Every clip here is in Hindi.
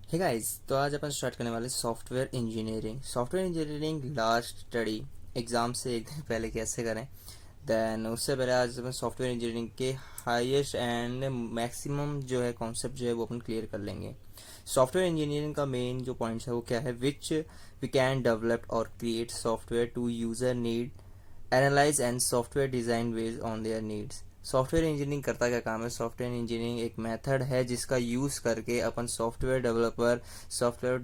हे गाइस, तो आज अपन स्टार्ट करने वाले software engineering. Software engineering last study exam से एक दिन पहले कैसे करें, देन उससे पहले आज अपन सॉफ्टवेयर इंजीनियरिंग के हाईएस्ट एंड मैक्सिमम जो है कॉन्सेप्ट जो है वो अपन क्लियर कर लेंगे। सॉफ्टवेयर इंजीनियरिंग का मेन जो पॉइंट्स है वो क्या है, विच वी कैन डेवलप और create software to user need analyse and software design based on their needs. Software engineering करता क्या काम है? सॉफ्टवेयर इंजीनियरिंग एक मेथड है जिसका यूज़ करके अपन सॉफ्टवेयर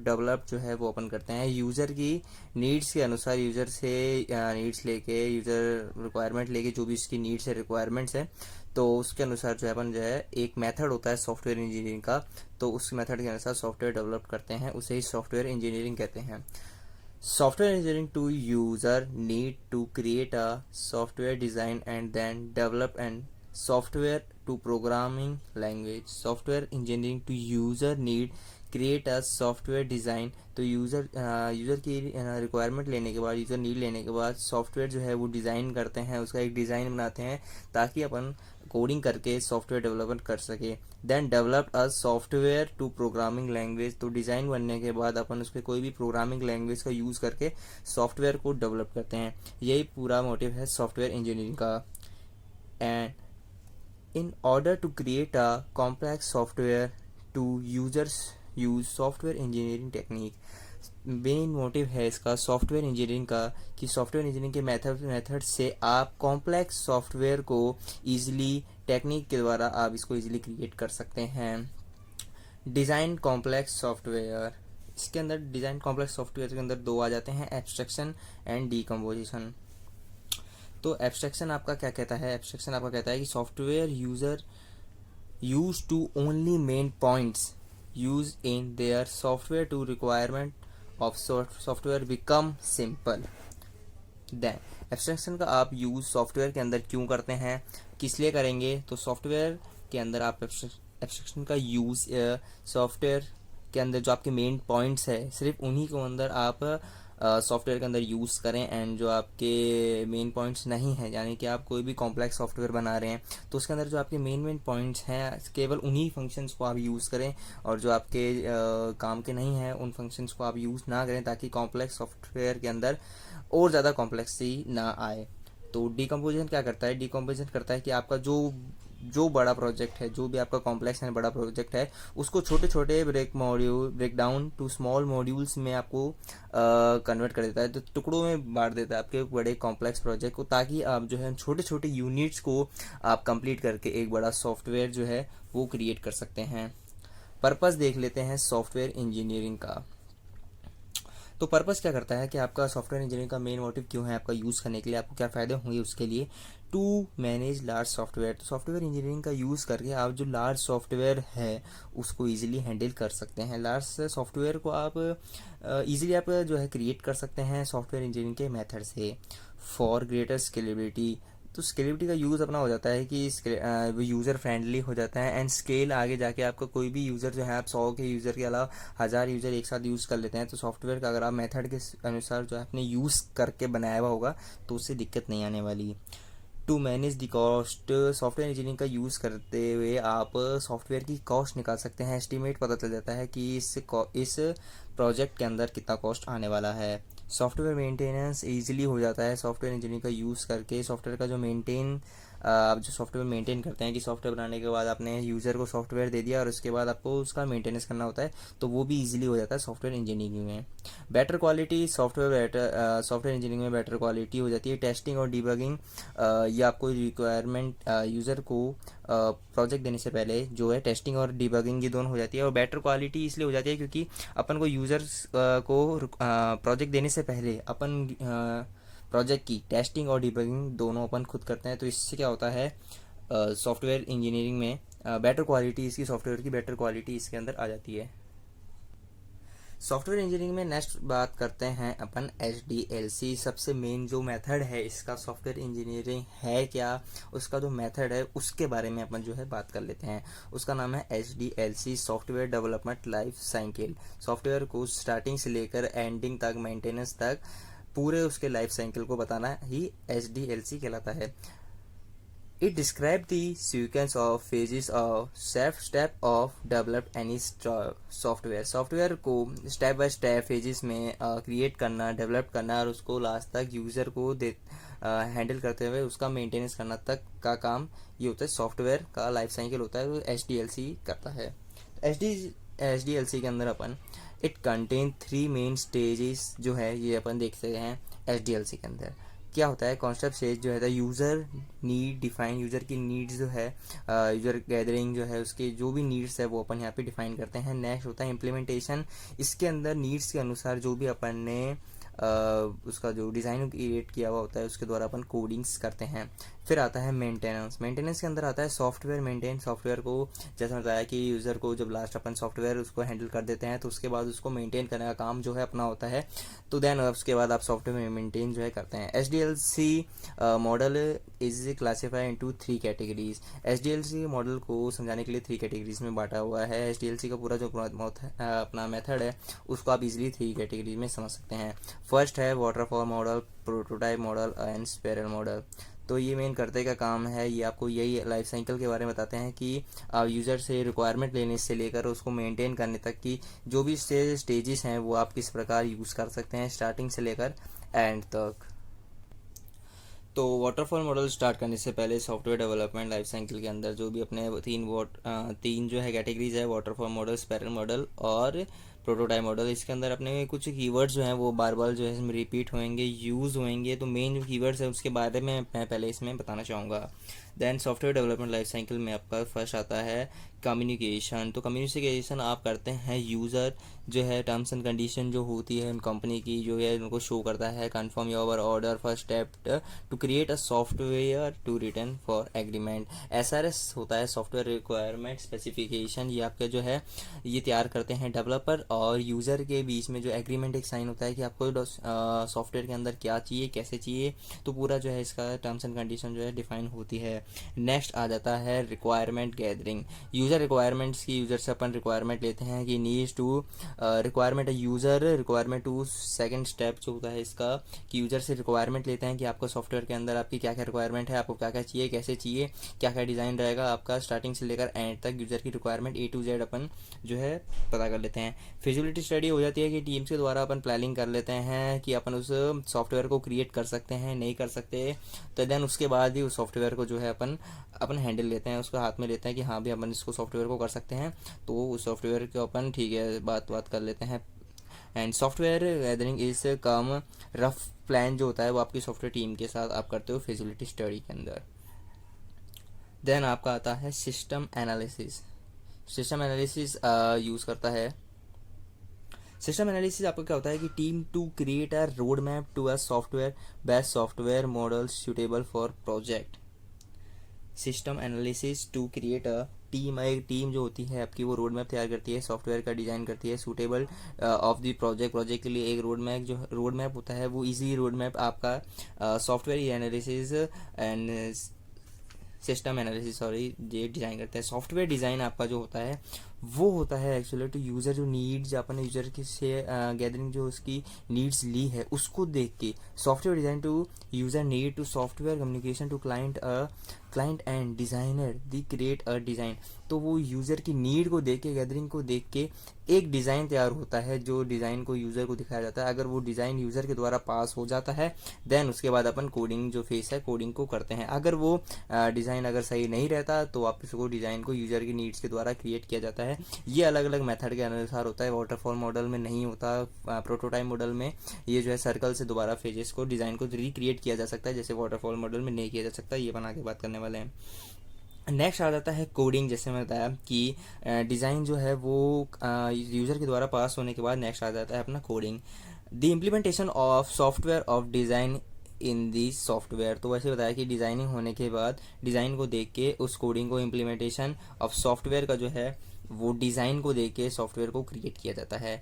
डेवलप जो है वो अपन करते हैं यूज़र की नीड्स के अनुसार। यूज़र से नीड्स लेके, यूज़र रिक्वायरमेंट लेके, जो भी उसकी नीड्स है, रिक्वायरमेंट्स है, तो उसके अनुसार जो है अपन जो है एक मेथड होता है सॉफ्टवेयर इंजीनियरिंग का, तो उस मेथड के अनुसार सॉफ्टवेयर डेवलप करते हैं, उसे ही सॉफ्टवेयर इंजीनियरिंग कहते हैं। Software engineering to user need to create a software design and then develop an software to programming language. Software engineering to user need create a software design, तो यूज़र की रिक्वायरमेंट लेने के बाद, यूज़र नीड लेने के बाद सॉफ्टवेयर जो है वो डिज़ाइन करते हैं, उसका एक डिज़ाइन बनाते हैं ताकि अपन कोडिंग करके सॉफ्टवेयर डेवलपमेंट कर सके। Then develop a software to programming language, तो डिज़ाइन बनने के बाद अपन उसके कोई भी प्रोग्रामिंग लैंग्वेज का यूज़ करके सॉफ्टवेयर को डेवलप करते हैं। यही पूरा मोटिव है सॉफ्टवेयर इंजीनियरिंग का। And in order to create a complex software to users use software engineering technique. Main motive है इसका सॉफ्टवेयर इंजीनियरिंग का कि सॉफ्टवेयर इंजीनियरिंग के मेथड से आप कॉम्प्लेक्स सॉफ्टवेयर को इजीली टेक्निक के द्वारा आप इसको इजीली क्रिएट कर सकते हैं। डिज़ाइन कॉम्प्लेक्स सॉफ्टवेयर, इसके अंदर डिज़ाइन कॉम्प्लेक्स सॉफ्टवेयर के अंदर दो आ जाते हैं, एब्स्ट्रैक्शन एंड डीकम्पोजिशन। तो एब्स्ट्रैक्शन आपका क्या कहता है? एब्स्ट्रैक्शन आपका कहता है कि software user use to only main points use in their software to requirement of software become simple. Then abstraction का आप यूज़ सॉफ्टवेयर के अंदर क्यों करते हैं, किस लिए करेंगे? तो सॉफ्टवेयर के अंदर आप एब्स्ट्रैक्शन का यूज़ सॉफ्टवेयर के अंदर जो आपके मेन पॉइंट्स है सिर्फ उन्हीं को अंदर आप सॉफ्टवेयर के अंदर यूज़ करें, एंड जो आपके मेन पॉइंट्स नहीं हैं, यानी कि आप कोई भी कॉम्प्लेक्स सॉफ्टवेयर बना रहे हैं तो उसके अंदर जो आपके मेन पॉइंट्स हैं केवल उन्हीं फंक्शंस को आप यूज़ करें, और जो आपके काम के नहीं हैं उन फंक्शंस को आप यूज़ ना करें, ताकि कॉम्प्लेक्स सॉफ्टवेयर के अंदर और ज़्यादा कॉम्प्लेक्सिटी ना आए। तो डीकम्पोजिशन क्या करता है? डीकम्पोजिशन करता है कि आपका जो जो बड़ा प्रोजेक्ट है, जो भी आपका कॉम्प्लेक्स एंड बड़ा प्रोजेक्ट है, उसको छोटे छोटे break down to small modules में आपको कन्वर्ट कर देता है, तो टुकड़ों में बांट देता है आपके बड़े कॉम्प्लेक्स प्रोजेक्ट को, ताकि आप जो है छोटे छोटे यूनिट्स को आप कंप्लीट करके एक बड़ा सॉफ्टवेयर जो है वो क्रिएट कर सकते हैं। पर्पस देख लेते हैं सॉफ्टवेयर इंजीनियरिंग का। तो पर्पस क्या करता है कि आपका सॉफ्टवेयर इंजीनियरिंग का मेन मोटिव क्यों है आपका यूज़ करने के लिए, आपको क्या फ़ायदे होंगे उसके लिए। टू मैनेज लार्ज सॉफ्टवेयर, तो सॉफ्टवेयर इंजीनियरिंग का यूज़ करके आप जो लार्ज सॉफ्टवेयर है उसको इजीली हैंडल कर सकते हैं। लार्ज सॉफ्टवेयर को आप इजीली आप जो है क्रिएट कर सकते हैं सॉफ्टवेयर इंजीनियरिंग के मेथड से। फॉर ग्रेटर स्केलेबिलिटी, तो स्केलेबिलिटी का यूज़ अपना हो जाता है कि वो यूज़र फ्रेंडली हो जाता है, एंड स्केल आगे जाके आपका कोई भी यूज़र जो है, आप 100 के यूज़र के अलावा 1000 यूज़र एक साथ यूज़ कर लेते हैं, तो सॉफ्टवेयर का अगर आप मेथड के अनुसार जो है आपने यूज़ करके बनाया हुआ होगा तो उससे दिक्कत नहीं आने वाली। To manage the cost, software engineering का यूज़ करते हुए आप सॉफ्टवेयर की कॉस्ट निकाल सकते हैं, एस्टिमेट पता चल जाता है कि इस प्रोजेक्ट के अंदर कितना कॉस्ट आने वाला है। सॉफ्टवेयर मेंटेनेंस ईजिली हो जाता है सॉफ्टवेयर इंजीनियरिंग का यूज़ करके। सॉफ्टवेयर का जो आप जो सॉफ्टवेयर मेंटेन करते हैं कि सॉफ्टवेयर बनाने के बाद आपने यूज़र को सॉफ्टवेयर दे दिया और उसके बाद आपको उसका मेंटेनेंस करना होता है, तो वो भी इजीली हो जाता है सॉफ्टवेयर इंजीनियरिंग में। बेटर क्वालिटी, सॉफ्टवेयर इंजीनियरिंग में बेटर क्वालिटी हो जाती है। टेस्टिंग और डिबगिंग, या आपको रिक्वायरमेंट यूज़र को प्रोजेक्ट देने से पहले जो है टेस्टिंग और डिबगिंग ये दोनों हो जाती है। और बेटर क्वालिटी इसलिए हो जाती है क्योंकि अपन को यूज़र्स को प्रोजेक्ट देने से पहले अपन प्रोजेक्ट की टेस्टिंग और डिबगिंग दोनों अपन खुद करते हैं, तो इससे क्या होता है सॉफ्टवेयर इंजीनियरिंग में बेटर क्वालिटी, इसकी सॉफ्टवेयर की बेटर क्वालिटी इसके अंदर आ जाती है। सॉफ्टवेयर इंजीनियरिंग में नेक्स्ट बात करते हैं अपन HDLC। सबसे मेन जो मेथड है इसका सॉफ्टवेयर इंजीनियरिंग है क्या, उसका जो मेथड है उसके बारे में अपन जो है बात कर लेते हैं। उसका नाम है HDLC, software development life cycle. Software को स्टार्टिंग से लेकर एंडिंग तक, मेंटेनेंस तक, पूरे उसके लाइफ साइकिल को बताना ही HDLC कहलाता है। It describes the sequence of phases of step of develop any software. Software को स्टेप बाय स्टेप फेजेस में क्रिएट करना, डेवलप करना और उसको लास्ट तक यूज़र को दे हैंडल करते हुए उसका मेंटेनेंस करना तक का काम ये होता है। सॉफ्टवेयर का लाइफ साइकिल होता है, वो HDLC करता है। HDLC के अंदर अपन इट कंटेन 3 मेन स्टेजेस जो है ये अपन देख सकते हैं। HDLC के अंदर क्या होता है, कॉन्सेप्ट स्टेज जो है यूज़र नीड डिफाइन, यूज़र की नीड्स जो है, यूज़र गैदरिंग जो है उसके जो भी नीड्स है वो अपन यहाँ पे डिफाइन करते हैं। नेक्स्ट होता है इम्प्लीमेंटेशन, इसके अंदर नीड्स के अनुसार जो भी अपन ने उसका जो डिज़ाइन क्रिएट किया हुआ होता है उसके द्वारा अपन कोडिंग्स करते हैं। फिर आता है मेंटेनेंस, मेंटेनेंस के अंदर आता है सॉफ्टवेयर मेंटेन, सॉफ्टवेयर को जैसा बताया कि यूज़र को जब लास्ट अपन सॉफ्टवेयर उसको हैंडल कर देते हैं तो उसके बाद उसको मेंटेन करने का काम जो है अपना होता है। तो देन उसके बाद आप सॉफ्टवेयर मेंटेन जो है करते हैं। HDLC model is classify into 3 categories. HDLC model को समझाने के लिए 3 कैटेगरीज में बांटा हुआ है। HDLC का पूरा जो अपना मेथड है उसको आप इजीली 3 कैटेगरीज में समझ सकते हैं। फर्स्ट है waterfall model, prototype model and spiral model. तो ये मेन करते का काम है, ये आपको यही लाइफ साइकिल के बारे में बताते हैं कि आप यूज़र से रिक्वायरमेंट लेने से लेकर उसको मेंटेन करने तक की जो भी स्टेजेस हैं वो आप किस प्रकार यूज़ कर सकते हैं स्टार्टिंग से लेकर एंड तक। तो वाटरफॉल मॉडल स्टार्ट करने से पहले सॉफ्टवेयर डेवलपमेंट लाइफ साइकिल के अंदर जो भी अपने तीन जो है कैटेगरीज है, वाटरफॉल मॉडल, स्पाइरल मॉडल और प्रोटोटाइप मॉडल, इसके अंदर अपने कुछ कीवर्ड्स जो हैं वो बार बार जो है इसमें रिपीट होंगे, यूज़ होंगे। तो मेन जो कीवर्ड्स है उसके बारे में मैं पहले इसमें बताना चाहूँगा। Then software development life cycle में आपका फर्स्ट आता है कम्युनिकेशन। तो कम्युनिकेशन आप करते हैं यूज़र जो है टर्म्स एंड कंडीशन जो होती है उन कंपनी की जो है उनको शो करता है। Confirm your order first step to create a software to return for agreement. SRS होता है सॉफ्टवेयर रिक्वायरमेंट स्पेसिफिकेशन, ये आपके जो है ये तैयार करते हैं डेवलपर और यूज़र के बीच में जो एग्रीमेंट एक साइन होता है कि आपको सॉफ्टवेयर के अंदर क्या चाहिए, कैसे चाहिए, तो पूरा जो है इसका टर्म्स एंड कंडीशन जो है डिफाइन होती है। नेक्स्ट आ जाता है रिक्वायरमेंट गैदरिंग। यूज़र रिक्वायरमेंट्स की यूज़र से अपन रिक्वायरमेंट लेते हैं कि needs to requirement user requirement to second step जो होता है इसका कि यूज़र से रिक्वायरमेंट लेते हैं कि आपको सॉफ्टवेयर के अंदर आपकी क्या क्या रिक्वायरमेंट है, आपको क्या क्या चाहिए, कैसे चाहिए, क्या क्या डिज़ाइन रहेगा आपका, स्टार्टिंग से लेकर एंड तक यूज़र की रिक्वायरमेंट A to Z अपन जो है पता कर लेते हैं। फिजिबिलिटी स्टडी हो जाती है कि टीम्स के द्वारा अपन प्लानिंग कर लेते हैं कि अपन उस सॉफ्टवेयर को क्रिएट कर सकते हैं, नहीं कर सकते, तो देन उसके बाद ही उस सॉफ्टवेयर को जो है अपन हैंडल लेते हैं, उसको हाथ में लेते हैं कि हाँ भी अपन इसको सॉफ्टवेयर को कर सकते हैं, तो उस सॉफ्टवेयर को अपन ठीक है बात कर लेते हैं। And software gathering is come rough plan जो होता है वो आपकी सॉफ्टवेयर टीम के साथ आप करते हो फिजिबिलिटी स्टडी के अंदर। देन आपका आता है system analysis. System analysis use करता है। सिस्टम एनालिसिस आपका क्या होता है कि team to create a road map to a software best software model suitable for project. System analysis to create a team, एक टीम जो होती है आपकी वो रोड मैप तैयार करती है, सॉफ्टवेयर का डिज़ाइन करती है सूटेबल ऑफ द प्रोजेक्ट के लिए। एक रोड मैप होता है वो इजी रोड मैप आपका software analysis and system analysis ये डिज़ाइन करता है। सॉफ्टवेयर डिज़ाइन आपका जो होता है वो होता है एक्चुअली टू यूज़र जो नीड्स अपन यूज़र की से गैदरिंग जो उसकी नीड्स ली है उसको देख के software design to user need to software communication to client and designer the create a design. तो वो यूज़र की नीड को देख के, गैदरिंग को देख के एक डिज़ाइन तैयार होता है जो डिज़ाइन को यूज़र को दिखाया जाता है। अगर वो डिज़ाइन यूज़र के द्वारा पास हो जाता है देन उसके बाद अपन कोडिंग जो फेस है कोडिंग को करते हैं। अगर वो डिज़ाइन अगर सही नहीं रहता तो आप इसको डिज़ाइन को यूज़र की नीड्स के द्वारा क्रिएट किया जाता है। ये अलग अलग मेथड के अनुसार होता है। वाटरफॉल मॉडल में नहीं होता, प्रोटोटाइप मॉडल में ये जो है सर्कल से दोबारा फेजेस को डिज़ाइन को रिक्रिएट किया जा सकता है, जैसे वाटरफॉल मॉडल में नहीं किया जा सकता। ये बना के बात करने वाले हैं। नेक्स्ट आ जाता है कोडिंग। जैसे मैं बताया कि डिज़ाइन जो है वो यूज़र के द्वारा पास होने के बाद नेक्स्ट आ जाता है अपना coding. The implementation of software of design in the software. तो वैसे बताया कि डिज़ाइनिंग होने के बाद डिज़ाइन को देख के उस कोडिंग को इम्प्लीमेंटेशन ऑफ सॉफ्टवेयर का जो है वो डिज़ाइन को देख के सॉफ्टवेयर को क्रिएट किया जाता है।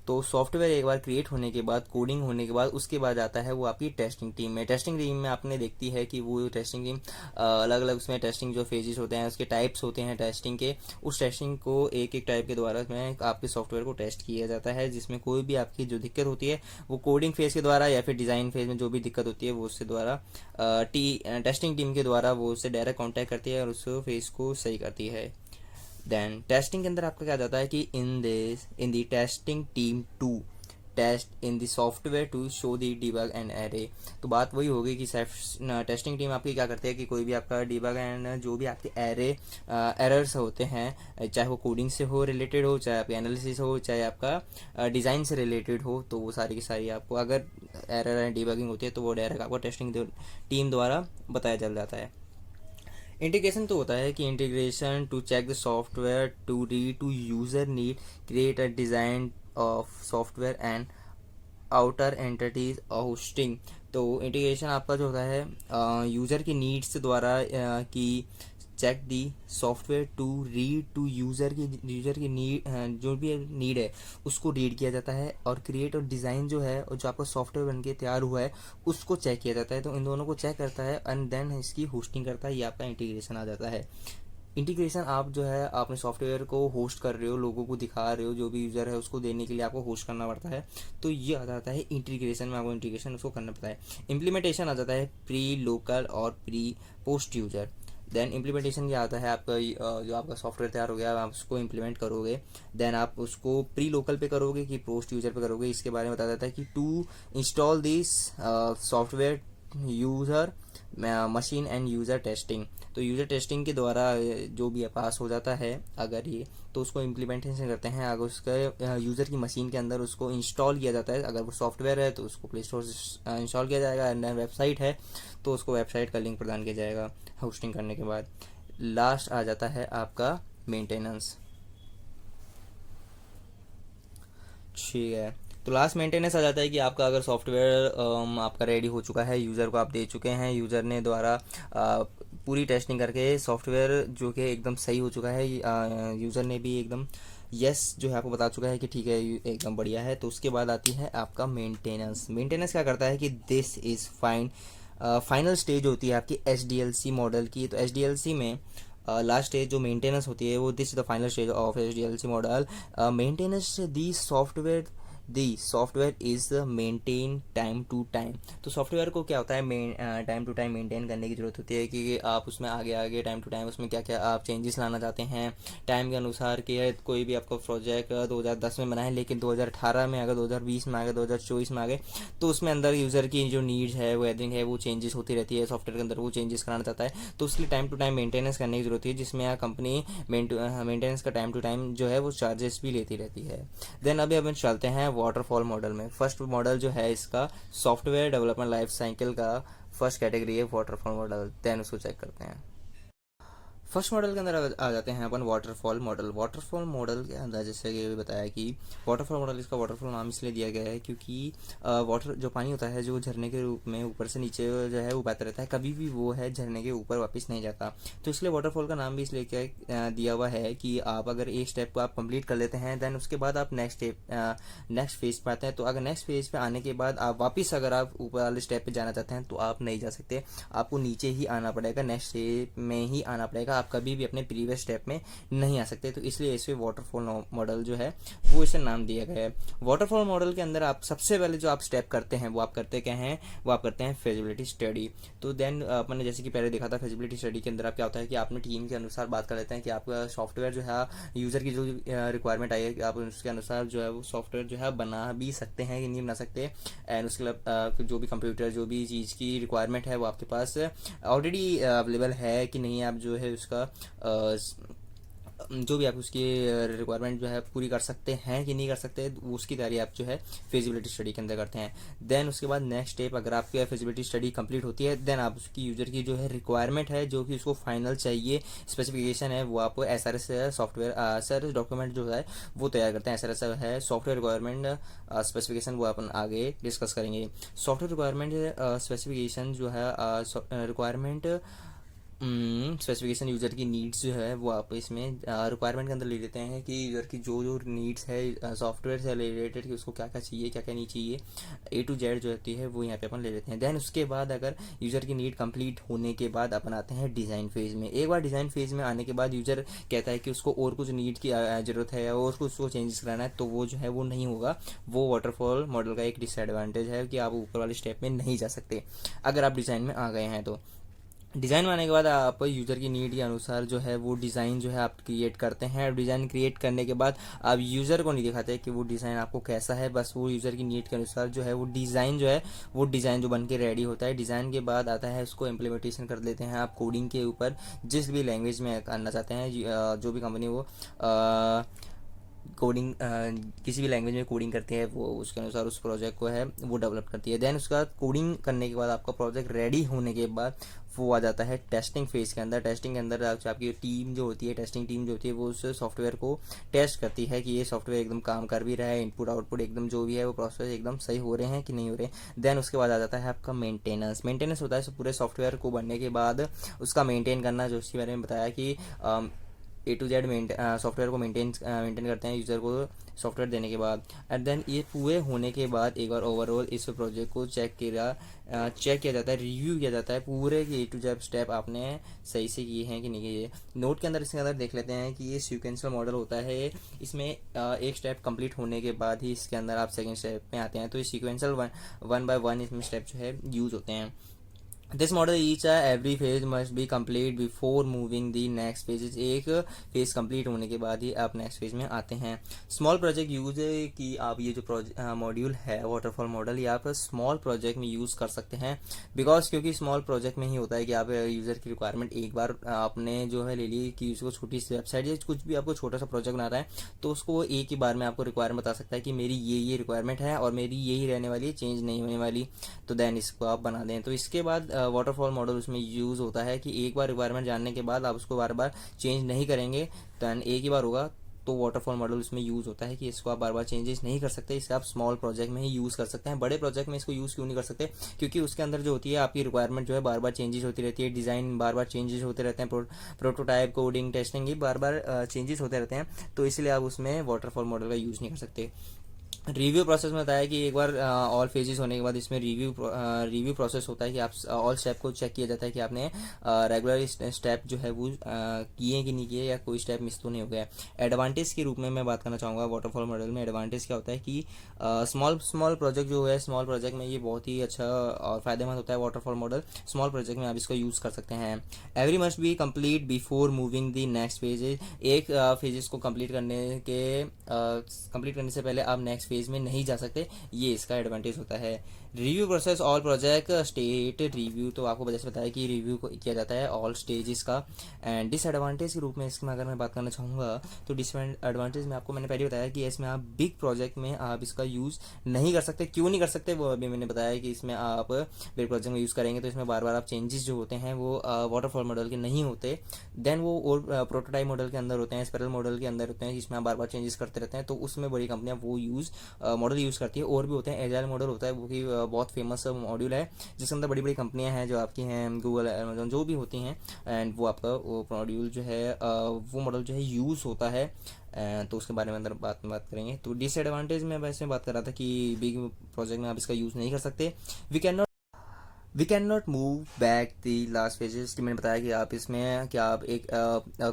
तो सॉफ्टवेयर एक बार क्रिएट होने के बाद, कोडिंग होने के बाद, उसके बाद आता है वो आपकी टेस्टिंग टीम में। टेस्टिंग टीम में आपने देखती है कि वो टेस्टिंग टीम अलग अलग उसमें टेस्टिंग जो फेजेस होते हैं, उसके टाइप्स होते हैं टेस्टिंग के, उस टेस्टिंग को एक एक टाइप के द्वारा में आपके सॉफ्टवेयर को टेस्ट किया जाता है, जिसमें कोई भी आपकी जो दिक्कत होती है वो कोडिंग फेज के द्वारा या फिर डिज़ाइन फेज में जो भी दिक्कत होती है वो उससे द्वारा टेस्टिंग टीम के द्वारा वो उससे डायरेक्ट कॉन्टैक्ट करती है और उस फेज को सही करती है। देन टेस्टिंग के अंदर आपका क्या जाता है कि in the testing team to test in the software to show the debug and error. तो बात वही होगी कि टेस्टिंग टीम आपकी क्या करती है कि कोई भी आपका डिबग एंड जो भी आपके एरर्स होते हैं, चाहे वो कोडिंग से हो रिलेटेड हो, चाहे आपके एनालिसिस हो, चाहे आपका डिज़ाइन से रिलेटेड हो, तो वो सारी की सारी आपको अगर एरर एंड डिबगिंग होती है तो वो डायरेक्ट आपको टेस्टिंग टीम द्वारा बताया चल जाता है। इंटीग्रेशन तो होता है कि integration to check the software to read to user need create a design of software and outer entities hosting. तो इंटीग्रेशन आपका जो होता है यूज़र की नीड्स द्वारा कि check the software to read to user की नीड, जो भी नीड है उसको रीड किया जाता है, और क्रिएट और डिज़ाइन जो है और जो आपका सॉफ्टवेयर बन के तैयार हुआ है उसको चेक किया जाता है। तो इन दोनों को चेक करता है एंड देन इसकी होस्टिंग करता है, ये आपका इंटीग्रेशन आ जाता है। इंटीग्रेशन आप जो है आपने सॉफ्टवेयर को होस्ट कर रहे हो, लोगों को दिखा रहे हो, जो भी यूज़र है उसको देने के लिए आपको होस्ट करना पड़ता है, तो ये आ जाता है इंटीग्रेशन में, आपको इंटीग्रेशन उसको करना पड़ता है। इम्प्लीमेंटेशन आ जाता है प्री लोकल और pre post user. Then implementation क्या आता है आपका जो आपका सॉफ्टवेयर तैयार हो गया आप उसको इम्प्लीमेंट करोगे, देन आप उसको प्री लोकल पे करोगे कि पोस्ट यूज़र पे करोगे, इसके बारे में बताया जाता है कि to install this software user machine and user testing. तो यूज़र टेस्टिंग के द्वारा जो भी पास हो जाता है अगर ये, तो उसको इम्प्लीमेंटेशन करते हैं, अगर उसका यूज़र की मशीन के अंदर उसको इंस्टॉल किया जाता है, अगर वो सॉफ्टवेयर है तो उसको प्ले स्टोर से इंस्टॉल किया जाएगा, एंड वेबसाइट है तो उसको वेबसाइट का लिंक प्रदान किया जाएगा होस्टिंग करने के बाद। लास्ट आ जाता है आपका मेंटेनेंस। ठीक है, तो लास्ट मेंटेनेंस आ जाता है कि आपका अगर सॉफ्टवेयर आपका रेडी हो चुका है, यूज़र को आप दे चुके हैं, यूज़र ने द्वारा पूरी टेस्टिंग करके सॉफ्टवेयर जो कि एकदम सही हो चुका है, यूज़र ने भी एकदम यस जो है आपको बता चुका है कि ठीक है एकदम बढ़िया है, तो उसके बाद आती है आपका मेंटेनेंस। मेंटेनेंस क्या करता है कि this is fine final stage होती है आपकी एच मॉडल की। तो एच में लास्ट स्टेज जो मेंटेनेंस होती है वो this is the final stage of H model. Maintenance the software is maintain time to time. तो सॉफ्टवेयर को क्या होता है टाइम टू टाइम मेंटेन करने की ज़रूरत होती है कि आप उसमें आगे आगे टाइम टू टाइम उसमें क्या क्या आप चेंजेस लाना चाहते हैं टाइम के अनुसार, कि है कोई भी आपका प्रोजेक्ट 2010 में बना है लेकिन 2018 में अगर 2020 में आ गए 2024 में आ गए, तो उसमें अंदर यूज़र की जो नीड्स है वो एवरिंग है वो चेंजेस होती रहती है, सॉफ्टवेयर के अंदर वो चेंजेस कराना चाहता है, तो उसके लिए टाइम टू टाइम मेंटेनेंस करने की ज़रूरत है, जिसमें कंपनी मेंटेनेंस का टाइम टू टाइम जो है वो चार्जेस भी लेती रहती है। देन अभी अपन चलते हैं वाटरफॉल मॉडल में। फर्स्ट मॉडल जो है इसका सॉफ्टवेयर डेवलपमेंट लाइफ साइकिल का फर्स्ट कैटेगरी है वाटरफॉल मॉडल। देन उसको चेक करते हैं। फर्स्ट मॉडल के अंदर आ जाते हैं अपन वाटरफॉल मॉडल। वाटरफॉल मॉडल के अंदर जैसे कि बताया कि वाटरफॉल मॉडल, इसका वाटरफॉल नाम इसलिए दिया गया है क्योंकि वाटर जो पानी होता है जो झरने के रूप में ऊपर से नीचे जो है वो बहता रहता है, कभी भी वो है झरने के ऊपर वापस नहीं जाता, तो इसलिए वाटरफॉल का नाम भी इसलिए क्या दिया हुआ है कि आप अगर एक स्टेप को आप कंप्लीट कर लेते हैं देन उसके बाद आप नेक्स्ट फेज पे आते हैं, तो अगर नेक्स्ट फेज पे आने के बाद आप वापस अगर आप ऊपर वाले स्टेप पे जाना चाहते हैं तो आप नहीं जा सकते, आपको नीचे ही आना पड़ेगा, नेक्स्ट स्टेप में ही आना पड़ेगा, आप कभी भी अपने प्रीवियस स्टेप में नहीं आ सकते। तो इसलिए इसे वाटरफॉल मॉडल जो है वो इसे नाम दिया गया है। वाटरफॉल मॉडल के अंदर आप सबसे पहले जो आप स्टेप करते हैं वो आप करते क्या हैं, वो आप करते हैं फिजिबिलिटी स्टडी। तो देन अपने जैसे कि पहले देखा था फिजिबिलिटी स्टडी के अंदर आप क्या होता है कि आपने टीम के अनुसार बात कर लेते हैं कि आपका सॉफ्टवेयर जो है यूज़र की जो रिक्वायरमेंट आई है आप उसके अनुसार जो है वो सॉफ्टवेयर जो है बना भी सकते हैं कि नहीं बना सकते, एंड उसके लिए जो भी कंप्यूटर जो भी चीज़ की रिक्वायरमेंट है वो आपके पास ऑलरेडी अवेलेबल है कि नहीं, आप जो है उसका जो भी आप उसकी रिक्वायरमेंट जो है पूरी कर सकते हैं कि नहीं कर सकते, उसकी तैयारी आप जो है फिजिबिलिटी स्टडी के अंदर करते हैं। देन उसके बाद नेक्स्ट स्टेप अगर आपकी फिजिबिलिटी स्टडी कंप्लीट होती है देन आप उसकी यूज़र की जो है रिक्वायरमेंट है जो कि उसको फाइनल चाहिए स्पेसिफिकेशन है वो आप SRS सॉफ्टवेयर SRS डॉक्यूमेंट जो है वो तैयार करते हैं। SRS है सॉफ्टवेयर रिक्वायरमेंट स्पेसिफिकेशन, वो अपन आगे डिस्कस करेंगे। सॉफ्टवेयर रिक्वायरमेंट स्पेसिफिकेशन जो है रिक्वायरमेंट स्पेसिफिकेशन यूज़र की नीड्स जो है वो आप इसमें रिक्वायरमेंट के अंदर ले लेते हैं कि यूज़र की जो जो नीड्स है सॉफ्टवेयर से रिलेटेड कि उसको क्या क्या चाहिए क्या क्या नहीं चाहिए, A to Z जो होती है वो यहाँ पे अपन ले लेते हैं। देन उसके बाद अगर यूज़र की नीड कंप्लीट होने के बाद अपन आते हैं डिज़ाइन फेज़ में। एक बार डिज़ाइन फेज़ में आने के बाद यूज़र कहता है कि उसको और कुछ नीड की ज़रूरत है और उसको चेंजेस कराना है, तो वो जो है वो नहीं होगा। वो वाटरफॉल मॉडल का एक डिसएडवांटेज है कि आप ऊपर वाले स्टेप में नहीं जा सकते अगर आप डिज़ाइन में आ गए हैं। तो डिज़ाइन में आने के बाद आप यूज़र की नीड के अनुसार जो है वो डिज़ाइन जो है आप क्रिएट करते हैं। और डिज़ाइन क्रिएट करने के बाद आप यूज़र को नहीं दिखाते कि वो डिज़ाइन आपको कैसा है, बस वो यूज़र की नीड के अनुसार जो है वो डिज़ाइन जो है वो डिज़ाइन जो बन के रेडी होता है। डिज़ाइन के बाद आता है उसको इम्प्लीमेंटेशन कर देते हैं आप कोडिंग के ऊपर, जिस भी लैंग्वेज में करना चाहते हैं। जो भी कंपनी वो कोडिंग किसी भी लैंग्वेज में कोडिंग करती है वो उसके अनुसार उस प्रोजेक्ट को है वो डेवलप करती है। देन उसका कोडिंग करने के बाद आपका प्रोजेक्ट रेडी होने के बाद वो आ जाता है टेस्टिंग फेज़ के अंदर। टेस्टिंग के अंदर आपकी टीम जो होती है, टेस्टिंग टीम जो होती है वो उस सॉफ्टवेयर को टेस्ट करती है कि ये सॉफ्टवेयर एकदम काम कर भी रहा है, इनपुट आउटपुट एकदम जो भी है वो प्रोसेस एकदम सही हो रहे हैं कि नहीं हो रहे। देन उसके बाद आ जाता है आपका मेंटेनेंस। मेंटेनेंस होता है पूरे सॉफ्टवेयर को बनने के बाद उसका मेंटेन करना, जो उसके बारे में बताया कि A to Z सॉफ्टवेयर को मेंटेन करते हैं यूज़र को सॉफ्टवेयर देने के बाद। एंड देन ये पूरे होने के बाद एक बार ओवरऑल इस प्रोजेक्ट को चेक किया जाता है, रिव्यू किया जाता है पूरे कि A to Z स्टेप आपने सही से किए हैं कि नहीं किए। नोट के अंदर इसके अंदर देख लेते हैं कि ये सीक्वेंशियल मॉडल होता है। इसमें एक स्टेप कंप्लीट होने के बाद ही इसके अंदर आप सेकेंड स्टेप में आते हैं। तो ये सीक्वेंशियल वन बाय वन इसमें स्टेप जो है यूज़ होते हैं। This model each every phase must be complete before moving the next phase. एक फेज कंप्लीट होने के बाद ही आप नेक्स्ट फेज में आते हैं। स्मॉल प्रोजेक्ट यूज कि आप ये जो मॉड्यूल है वाटरफॉल मॉडल ये आप स्मॉल प्रोजेक्ट में यूज़ कर सकते हैं। बिकॉज क्योंकि स्मॉल प्रोजेक्ट में ही होता है कि आप यूज़र की रिक्वायरमेंट एक बार आपने जो है ले ली कि उसको छोटी सी वेबसाइट या कुछ भी आपको छोटा सा प्रोजेक्ट बना रहा है, तो उसको एक ही बार में आपको रिक्वायरमेंट बता सकता है कि मेरी ये रिक्वायरमेंट है और मेरी यही रहने वाली है, चेंज नहीं होने वाली। तो देन इसको आप बना दें। तो इसके बाद वाटरफॉल मॉडल उसमें यूज़ होता है कि एक बार रिक्वायरमेंट जानने के बाद आप उसको बार बार चेंज नहीं करेंगे, देन एक ही बार होगा। तो वाटरफॉल मॉडल उसमें यूज़ होता है कि इसको आप बार बार चेंजेस नहीं कर सकते, इसे आप स्मॉल प्रोजेक्ट में ही यूज़ कर सकते हैं। बड़े प्रोजेक्ट में इसको यूज़ क्यों नहीं कर सकते? क्योंकि उसके अंदर जो होती है आपकी रिक्वायरमेंट जो है बार बार चेंजेस होती रहती है, डिज़ाइन बार बार चेंजेस होते रहते हैं, प्रोटोटाइप कोडिंग टेस्टिंग ये बार बार चेंजेस होते रहते हैं। तो इसलिए आप उसमें वाटरफॉल मॉडल का यूज़ नहीं कर सकते। रिव्यू प्रोसेस में बताया कि एक बार ऑल फेजेस होने के बाद इसमें रिव्यू प्रोसेस होता है कि आप ऑल स्टेप को चेक किया जाता है कि आपने रेगुलर स्टेप जो है वो किए कि नहीं किए या कोई स्टेप मिस तो नहीं हो गया। एडवांटेज के रूप में मैं बात करना चाहूँगा वाटरफॉल मॉडल में। एडवांटेज क्या होता है कि स्मॉल प्रोजेक्ट जो है स्मॉल प्रोजेक्ट में ये बहुत ही अच्छा और फायदेमंद होता है वाटरफॉल मॉडल। स्मॉल प्रोजेक्ट में आप इसको यूज़ कर सकते हैं। Every must be complete before moving the next phases. एक फेजेस को कंप्लीट करने से पहले आप नेक्स्ट फेज में नहीं जा सकते, ये इसका एडवांटेज होता है। Review process all project state review, तो आपको जैसे बताया कि रिव्यू किया जाता है ऑल स्टेजेस का। एंड डिसएडवांटेज के रूप में इसमें अगर मैं बात करना चाहूँगा तो डिसएडवांटेज में आपको मैंने पहले बताया कि इसमें आप बिग प्रोजेक्ट में आप इसका यूज़ नहीं कर सकते। क्यों नहीं कर सकते वो अभी मैंने बताया कि इसमें आप बिग प्रोजेक्ट में यूज़ करेंगे तो इसमें बार बार आप चेंजेस जो होते हैं वो वाटरफॉल मॉडल के नहीं होते। देन वो और प्रोटोटाइप मॉडल के अंदर होते हैं, स्पाइरल मॉडल के अंदर होते हैं जिसमें आप बार बार चेंजेस करते रहते हैं। तो उसमें बड़ी कंपनियां वो मॉडल यूज़ करती है। और भी होते हैं, एजाइल मॉडल होता है वो कि बहुत फेमस मॉड्यूल है जिसके अंदर बड़ी बड़ी कंपनियां हैं जो आपकी हैं गूगल अमेजोन जो भी होती हैं। एंड वो आपका वो मॉड्यूल जो है वो मॉडल जो है यूज़ होता है। तो उसके बारे में अंदर बात करेंगे। तो डिसएडवांटेज में वैसे बात कर रहा था कि बिग प्रोजेक्ट में आप इसका यूज़ नहीं कर सकते। We can not move back the last phases की मैंने बताया कि आप इसमें क्या आप एक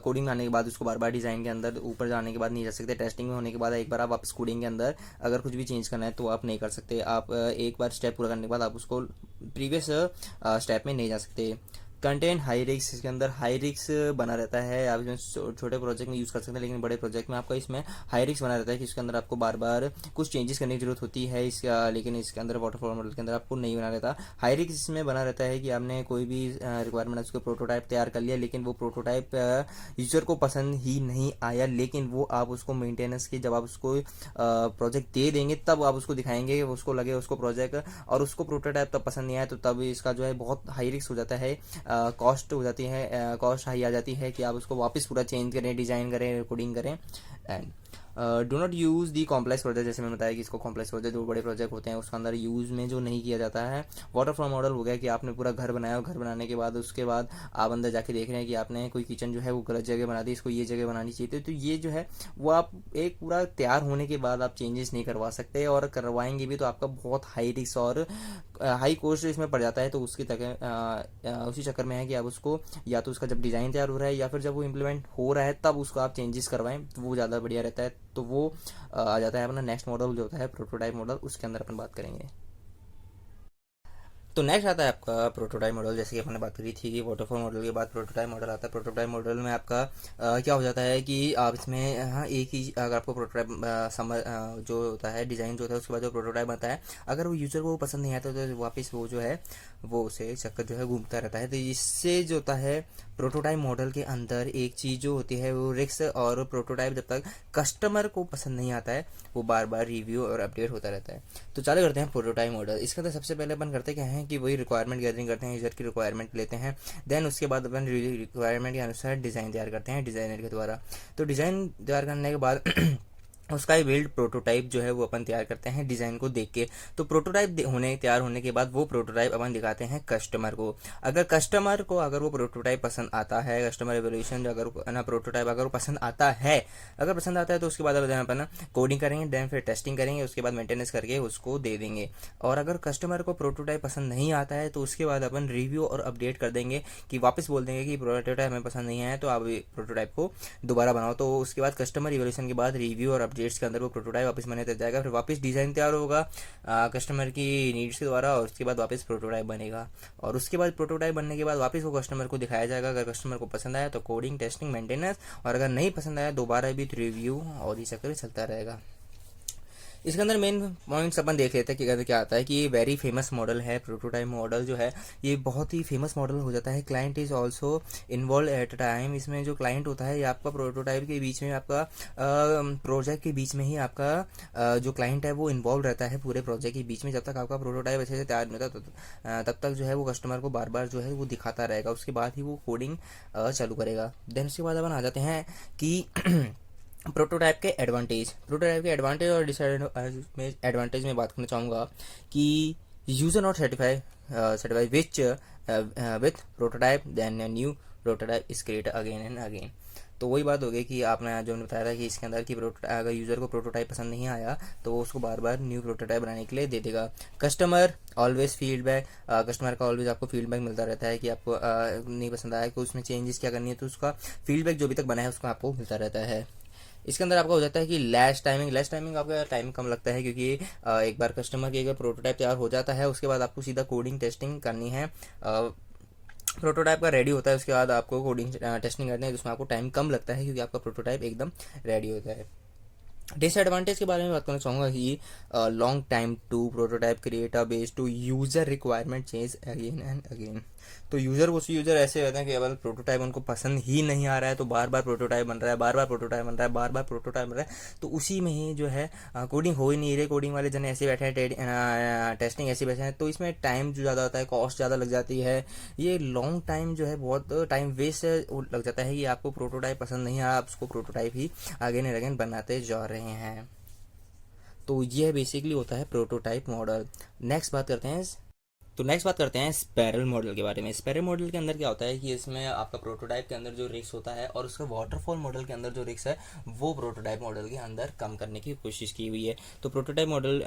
कोडिंग आने के बाद उसको बार बार डिज़ाइन के अंदर ऊपर जाने के बाद नहीं जा सकते। टेस्टिंग में होने के बाद एक बार आप वापस कोडिंग के अंदर अगर कुछ भी चेंज करना है तो आप नहीं कर सकते। आप एक बार स्टेप पूरा करने के बाद आप उसको प्रीवियस स्टेप में नहीं जा सकते। कंटेंट हाई रिस्क, इसके अंदर हाई रिस्क बना रहता है। आप इसमें छोटे प्रोजेक्ट में यूज़ कर सकते हैं लेकिन बड़े प्रोजेक्ट में आपका इसमें हाई रिस्क बना रहता है कि इसके अंदर आपको बार बार कुछ चेंजेस करने की जरूरत होती है इसका, लेकिन इसके अंदर वाटरफॉल मॉडल के अंदर आपको नहीं बना रहता। हाई रिस्क इसमें बना रहता है कि आपने कोई भी रिक्वायरमेंट है उसको प्रोटोटाइप तैयार कर लिया लेकिन वो प्रोटोटाइप यूजर को पसंद ही नहीं आया, लेकिन वो आप उसको मेंटेनेंस की जब आप उसको प्रोजेक्ट दे देंगे तब आप उसको दिखाएंगे, उसको लगे उसको प्रोजेक्ट और उसको प्रोटोटाइप तब पसंद नहीं आया तो तब इसका जो है बहुत हाई रिस्क हो जाता है। कॉस्ट हो जाती है, कॉस्ट हाई आ जाती है कि आप उसको वापस पूरा चेंज करें, डिज़ाइन करें, कोडिंग करें। And do not use the complex project, जैसे मैंने बताया कि इसको कॉम्प्लेक्स प्रोजेक्ट जो बड़े प्रोजेक्ट होते हैं उसके अंदर यूज़ में जो नहीं किया जाता है। वाटरफॉल मॉडल हो गया कि आपने पूरा घर बनाया और घर बनाने के बाद उसके बाद आप अंदर जाके देख रहे हैं कि आपने कोई किचन जो है वो गलत जगह बना दी, इसको ये जगह बनानी चाहिए थी। तो ये जो है वो आप एक पूरा तैयार होने के बाद आप चेंजेस नहीं करवा सकते, और करवाएंगे भी तो आपका बहुत हाई रिस्क और हाई कॉस्ट इसमें पड़ जाता है। तो उसकी उसी चक्कर में है कि आप उसको या तो उसका जब डिज़ाइन तैयार हो रहा है या फिर जब वो इम्प्लीमेंट हो रहा है तब उसको आप चेंजेस करवाएं, तो वो ज़्यादा बढ़िया रहता है। तो वो आ जाता है अपना नेक्स्ट मॉडल जो होता है प्रोटोटाइप मॉडल, उसके अंदर अपन बात करेंगे। तो नेक्स्ट आता है आपका प्रोटोटाइप मॉडल। जैसे कि अपने बात करी थी कि वाटरफॉल मॉडल के बाद प्रोटोटाइप मॉडल आता है। प्रोटोटाइप मॉडल में आपका क्या हो जाता है कि आप इसमें हाँ एक ही अगर आपको प्रोटोटाइप जो होता है डिज़ाइन जो होता है उसके बाद जो प्रोटोटाइप आता है, अगर वो यूज़र को पसंद नहीं आता तो वापस वो जो है वो उसे चक्कर जो है घूमता रहता है। तो इससे जो होता है प्रोटोटाइप मॉडल के अंदर एक चीज़ जो होती है वो रिस्क और प्रोटोटाइप जब तक कस्टमर को पसंद नहीं आता है वो बार बार रिव्यू और अपडेट होता रहता है। तो चालू करते हैं प्रोटोटाइप मॉडल। इसके अंदर सबसे पहले अपन करते क्या है कि वही रिक्वायरमेंट गैदरिंग करते हैं, यूजर की रिक्वायरमेंट लेते हैं, देन उसके बाद अपन रिक्वायरमेंट के अनुसार डिज़ाइन तैयार करते हैं डिज़ाइनर के द्वारा। तो डिज़ाइन तैयार करने के बाद उसका ही बिल्ड प्रोटोटाइप जो है वो अपन तैयार करते हैं डिज़ाइन को देख के। तो प्रोटोटाइप तैयार होने के बाद वो प्रोटोटाइप अपन दिखाते हैं कस्टमर को। अगर कस्टमर को अगर वो प्रोटोटाइप पसंद आता है, कस्टमर एवोल्यूशन अगर ना प्रोटोटाइप अगर वो पसंद आता है, तो उसके बाद अपन कोडिंग करेंगे, देन फिर टेस्टिंग करेंगे, उसके बाद मेंटेनेंस करके उसको दे देंगे। और अगर कस्टमर को प्रोटोटाइप पसंद नहीं आता है तो उसके बाद अपन रिव्यू और अपडेट कर देंगे कि वापस बोल देंगे कि प्रोटोटाइप हमें पसंद नहीं आया तो आप प्रोटोटाइप को दोबारा बनाओ। तो उसके बाद कस्टमर इवोल्यूशन के बाद रिव्यू और अपडेट्स के अंदर वो प्रोटोटाइप वापस बने तक जाएगा, फिर वापस डिज़ाइन तैयार होगा कस्टमर की नीड्स के द्वारा, और उसके बाद वापस प्रोटोटाइप बनेगा। और उसके बाद प्रोटोटाइप बनने के बाद वापस वो कस्टमर को दिखाया जाएगा। अगर कस्टमर को पसंद आया तो कोडिंग टेस्टिंग मेंटेनेंस, और अगर नहीं पसंद आया दोबारा भी रिव्यू, और ये चक्कर चलता रहेगा। इसके अंदर मेन पॉइंट्स अपन देख लेते हैं कि अगर क्या आता है कि ये वेरी फेमस मॉडल है। प्रोटोटाइप मॉडल जो है ये बहुत ही फेमस मॉडल हो जाता है। Client is also involve at time. इसमें जो क्लाइंट होता है ये आपका प्रोटोटाइप के बीच में, आपका प्रोजेक्ट के बीच में ही आपका जो क्लाइंट है वो इन्वॉल्व रहता है पूरे प्रोजेक्ट के बीच में। जब तक आपका प्रोटोटाइप अच्छे से तैयार नहीं होता तब तक जो है वो कस्टमर को बार बार जो है वो दिखाता रहेगा, उसके बाद ही वो कोडिंग चालू करेगा। देन उसके बाद अपन आ जाते हैं कि प्रोटोटाइप के एडवांटेज और डिसएडवांटेज में बात करना चाहूँगा कि user not satisfied with prototype, then new prototype is create again and again. तो वही बात हो गई कि आपने जो बताया था कि इसके अंदर की अगर यूज़र को प्रोटोटाइप पसंद नहीं आया तो वो उसको बार बार न्यू प्रोटोटाइप बनाने के लिए दे देगा। कस्टमर ऑलवेज फीडबैक, कस्टमर का ऑलवेज आपको फीडबैक मिलता रहता है कि आपको नहीं पसंद आया कि उसमें चेंजेस क्या करनी है, तो उसका फीडबैक जो अभी तक बना है उसको आपको मिलता रहता है। इसके अंदर आपका हो जाता है कि लेस टाइमिंग आपका टाइम कम लगता है, क्योंकि एक बार कस्टमर की अगर प्रोटोटाइप तैयार हो जाता है उसके बाद आपको सीधा कोडिंग टेस्टिंग करनी है। प्रोटोटाइप का रेडी होता है उसके बाद आपको कोडिंग टेस्टिंग करनी है, जिसमें आपको टाइम कम लगता है क्योंकि आपका प्रोटोटाइप एकदम रेडी होता है। डिसएडवांटेज के बारे में बात करना चाहूँगा कि long time to prototype create a base to user requirement change again and again. तो यूजर ऐसे रहते हैं कि अगर प्रोटोटाइप उनको पसंद ही नहीं आ रहा है तो बार बार प्रोटोटाइप बन रहा है, बार बार प्रोटोटाइप बन रहा है, तो उसी में ही जो है कोडिंग हो ही नहीं रही। कोडिंग वाले जन ऐसे बैठे हैं, टेस्टिंग ऐसे बैठे हैं, तो इसमें टाइम जो ज़्यादा होता है, कॉस्ट ज़्यादा लग जाती है। ये लॉन्ग टाइम जो है बहुत टाइम वेस्ट लग जाता है। ये आपको प्रोटोटाइप पसंद नहीं आया, आप उसको prototype he again and again बनाते जा रहे हैं। तो यह बेसिकली होता है प्रोटोटाइप मॉडल। नेक्स्ट बात करते हैं स्पाइरल मॉडल के बारे में। स्पाइरल मॉडल के अंदर क्या होता है कि इसमें आपका प्रोटोटाइप के अंदर जो रिस्क होता है और उसका वाटरफॉल मॉडल के अंदर जो रिस्क है वो प्रोटोटाइप मॉडल के अंदर कम करने की कोशिश की हुई है। तो प्रोटोटाइप मॉडल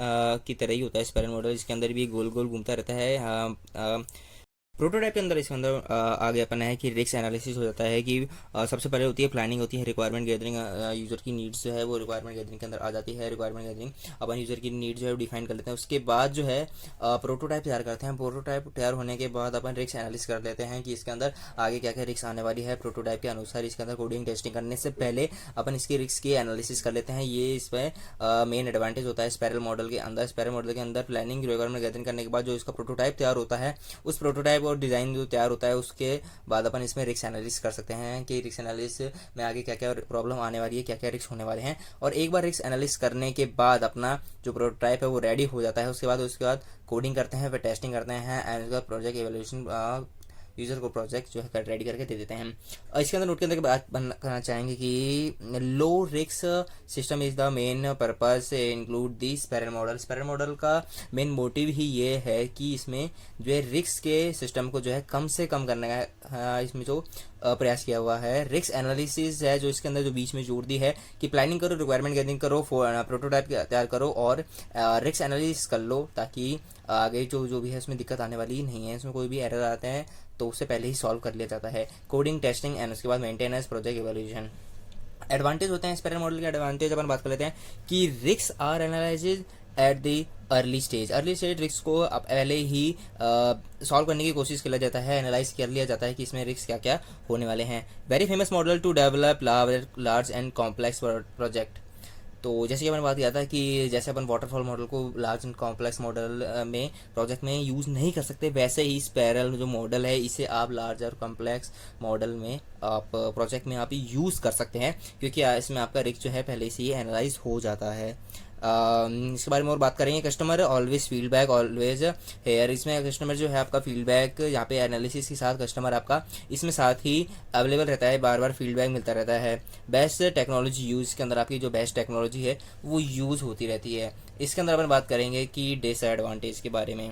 की तरह ही होता है स्पाइरल मॉडल, इसके अंदर भी गोल गोल घूमता रहता है। प्रोटोटाइप के अंदर इसके अंदर आगे अपन है कि रिस्क एनालिसिस हो जाता है कि सबसे पहले होती है प्लानिंग, होती है रिक्वायरमेंट गैदरिंग। यूज़र की नीड्स जो है वो रिक्वायरमेंट गैदरिंग के अंदर आ जाती है। रिक्वायरमेंट गैदरिंग अपन यूज़र की नीड्स जो है डिफाइन कर लेते हैं, उसके बाद जो है प्रोटोटाइप तैयार करते हैं। प्रोटोटाइप तैयार होने के बाद अपन रिस्क एनालिसिस कर लेते हैं कि इसके अंदर आगे क्या क्या रिस्क आने वाली है। प्रोटोटाइप के अनुसार इसके अंदर कोडिंग टेस्टिंग करने से पहले अपन इसकी रिस्क की एनालिसिस कर लेते हैं। ये इसमें मेन एडवांटेज होता है स्पाइरल मॉडल के अंदर। स्पाइरल मॉडल के अंदर प्लानिंग रिक्वायरमेंट गैदरिंग करने के बाद जो इसका प्रोटोटाइप तैयार होता है, उस प्रोटोटाइप और डिज़ाइन जो तैयार होता है उसके बाद अपन इसमें रिस्क एनालिसिस कर सकते हैं कि रिस्क एनालिसिस में आगे क्या क्या प्रॉब्लम आने वाली है, क्या क्या रिस्क होने वाले हैं। और एक बार रिस्क एनालिसिस करने के बाद अपना जो प्रोटोटाइप है वो रेडी हो जाता है, उसके बाद कोडिंग करते हैं, फिर टेस्टिंग करते हैं एंड उसका प्रोजेक्ट एवोल्यूशन यूज़र को प्रोजेक्ट जो है रेडी करके दे देते हैं। इसके अंदर नोट करने के बाद करना चाहेंगे कि low risk system is the main purpose include the spiral model. Spiral model का मेन मोटिव ही ये है कि इसमें जो है रिस्क के सिस्टम को जो है कम से कम करने का इसमें जो प्रयास किया हुआ है। रिस्क एनालिसिस है जो इसके अंदर जो बीच में जोड़ दी है कि प्लानिंग करो, रिक्वायरमेंट गैदरिंग करो, प्रोटोटाइप तैयार करो और रिस्क एनालिसिस कर लो, ताकि आगे जो भी है उसमें दिक्कत आने वाली नहीं है। इसमें कोई भी एरर आते हैं तो उससे पहले ही सॉल्व कर लिया जाता है। कोडिंग, टेस्टिंग एंड उसके बाद मेंटेनेंस, प्रोजेक्ट इवैल्यूएशन। एडवांटेज होते हैं स्पैरल मॉडल के। एडवांटेज अपन बात कर लेते हैं कि risk are analyses at the early stage. Early stage risk को पहले ही सॉल्व करने की कोशिश किया जाता है, एनालाइज कर लिया जाता है कि इसमें रिस्क क्या क्या होने वाले हैं। Very famous model to develop large and complex project. तो जैसे कि मैंने बात किया था कि जैसे अपन वाटरफॉल मॉडल को लार्ज एंड कॉम्प्लेक्स मॉडल में प्रोजेक्ट में यूज़ नहीं कर सकते, वैसे ही स्पैरल जो मॉडल है इसे आप लार्ज और कॉम्प्लेक्स मॉडल में आप प्रोजेक्ट में आप यूज़ कर सकते हैं, क्योंकि इसमें आपका रिस्क जो है पहले से ही एनालाइज हो जाता है। इसके बारे में और बात करेंगे। Customer always feedback always here. इसमें कस्टमर जो है आपका फीडबैक यहाँ पे एनालिसिस के साथ कस्टमर आपका इसमें साथ ही अवेलेबल रहता है, बार बार फीडबैक मिलता रहता है। बेस्ट टेक्नोलॉजी यूज़ के अंदर आपकी जो बेस्ट टेक्नोलॉजी है वो यूज़ होती रहती है। इसके अंदर अपन बात करेंगे कि डिसएडवांटेज के बारे में।